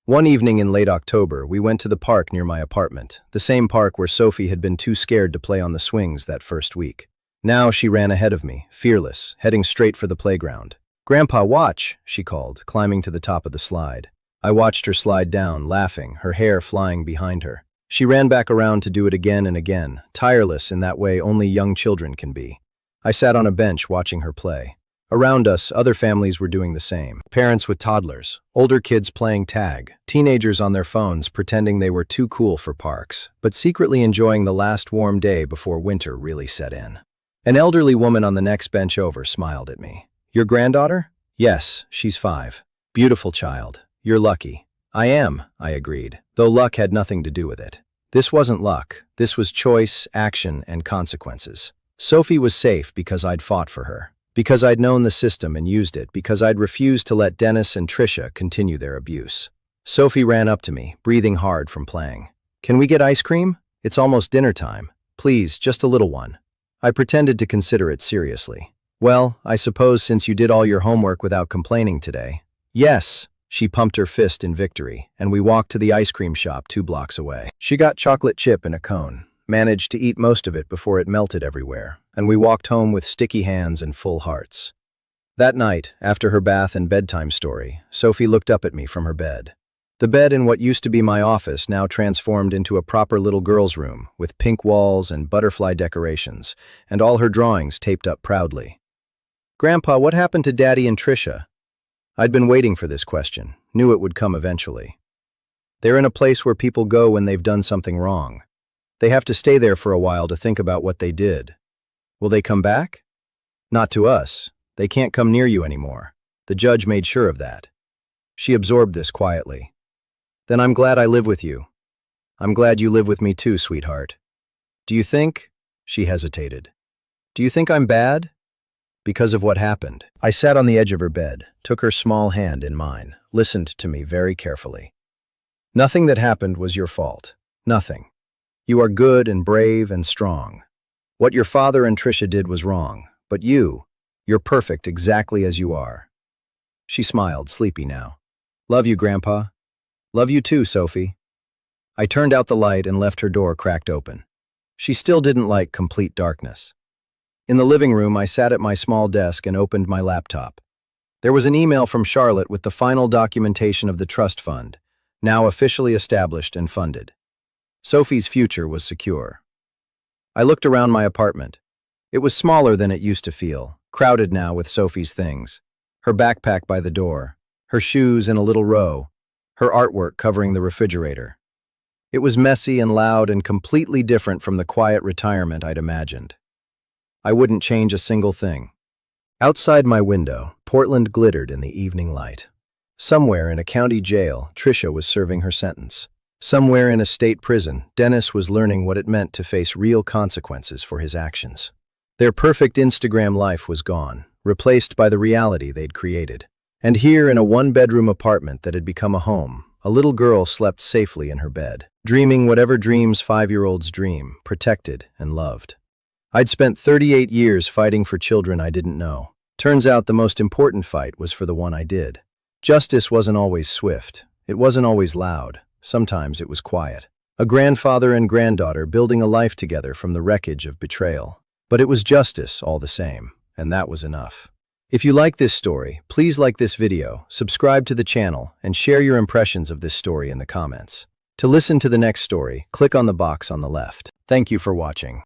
S1: One evening in late October, we went to the park near my apartment, the same park where Sophie had been too scared to play on the swings that first week. Now she ran ahead of me, fearless, heading straight for the playground. "Grandpa, watch," she called, climbing to the top of the slide. I watched her slide down, laughing, her hair flying behind her. She ran back around to do it again and again, tireless in that way only young children can be. I sat on a bench watching her play. Around us, other families were doing the same. Parents with toddlers, older kids playing tag, teenagers on their phones pretending they were too cool for parks, but secretly enjoying the last warm day before winter really set in. An elderly woman on the next bench over smiled at me. "Your granddaughter?" "Yes, she's 5. Beautiful child. You're lucky." "I am," I agreed, though luck had nothing to do with it. This wasn't luck. This was choice, action, and consequences. Sophie was safe because I'd fought for her. Because I'd known the system and used it, because I'd refused to let Dennis and Tricia continue their abuse. Sophie ran up to me, breathing hard from playing. "Can we get ice cream? It's almost dinner time. Please, just a little one." I pretended to consider it seriously. "Well, I suppose since you did all your homework without complaining today." "Yes." She pumped her fist in victory, and we walked to the ice cream shop 2 blocks away. She got chocolate chip in a cone, managed to eat most of it before it melted everywhere, and we walked home with sticky hands and full hearts. That night, after her bath and bedtime story, Sophie looked up at me from her bed. The bed in what used to be my office now transformed into a proper little girl's room, with pink walls and butterfly decorations, and all her drawings taped up proudly. "Grandpa, what happened to Daddy and Tricia?" I'd been waiting for this question, knew it would come eventually. "They're in a place where people go when they've done something wrong. They have to stay there for a while to think about what they did. Will they come back?" "Not to us. They can't come near you anymore. The judge made sure of that." She absorbed this quietly. "Then I'm glad I live with you. I'm glad you live with me too, sweetheart. Do you think—" She hesitated. "Do you think I'm bad?" because of what happened. I sat on the edge of her bed, took her small hand in mine, listened to me very carefully. Nothing that happened was your fault. Nothing. You are good and brave and strong. What your father and Trisha did was wrong, but you're perfect exactly as you are. She smiled, sleepy now. Love you, Grandpa. Love you too, Sophie. I turned out the light and left her door cracked open. She still didn't like complete darkness. In the living room, I sat at my small desk and opened my laptop. There was an email from Charlotte with the final documentation of the trust fund, now officially established and funded. Sophie's future was secure. I looked around my apartment. It was smaller than it used to feel, crowded now with Sophie's things. Her backpack by the door, her shoes in a little row, her artwork covering the refrigerator. It was messy and loud and completely different from the quiet retirement I'd imagined. I wouldn't change a single thing. Outside my window, Portland glittered in the evening light. Somewhere in a county jail, Trisha was serving her sentence. Somewhere in a state prison, Dennis was learning what it meant to face real consequences for his actions. Their perfect Instagram life was gone, replaced by the reality they'd created. And here, in a one-bedroom apartment that had become a home, a little girl slept safely in her bed, dreaming whatever dreams 5-year-olds dream, protected and loved. I'd spent 38 years fighting for children I didn't know. Turns out the most important fight was for the one I did. Justice wasn't always swift. It wasn't always loud. Sometimes it was quiet. A grandfather and granddaughter building a life together from the wreckage of betrayal. But it was justice all the same, and that was enough. If you like this story, please like this video, subscribe to the channel, and share your impressions of this story in the comments. To listen to the next story, click on the box on the left. Thank you for watching.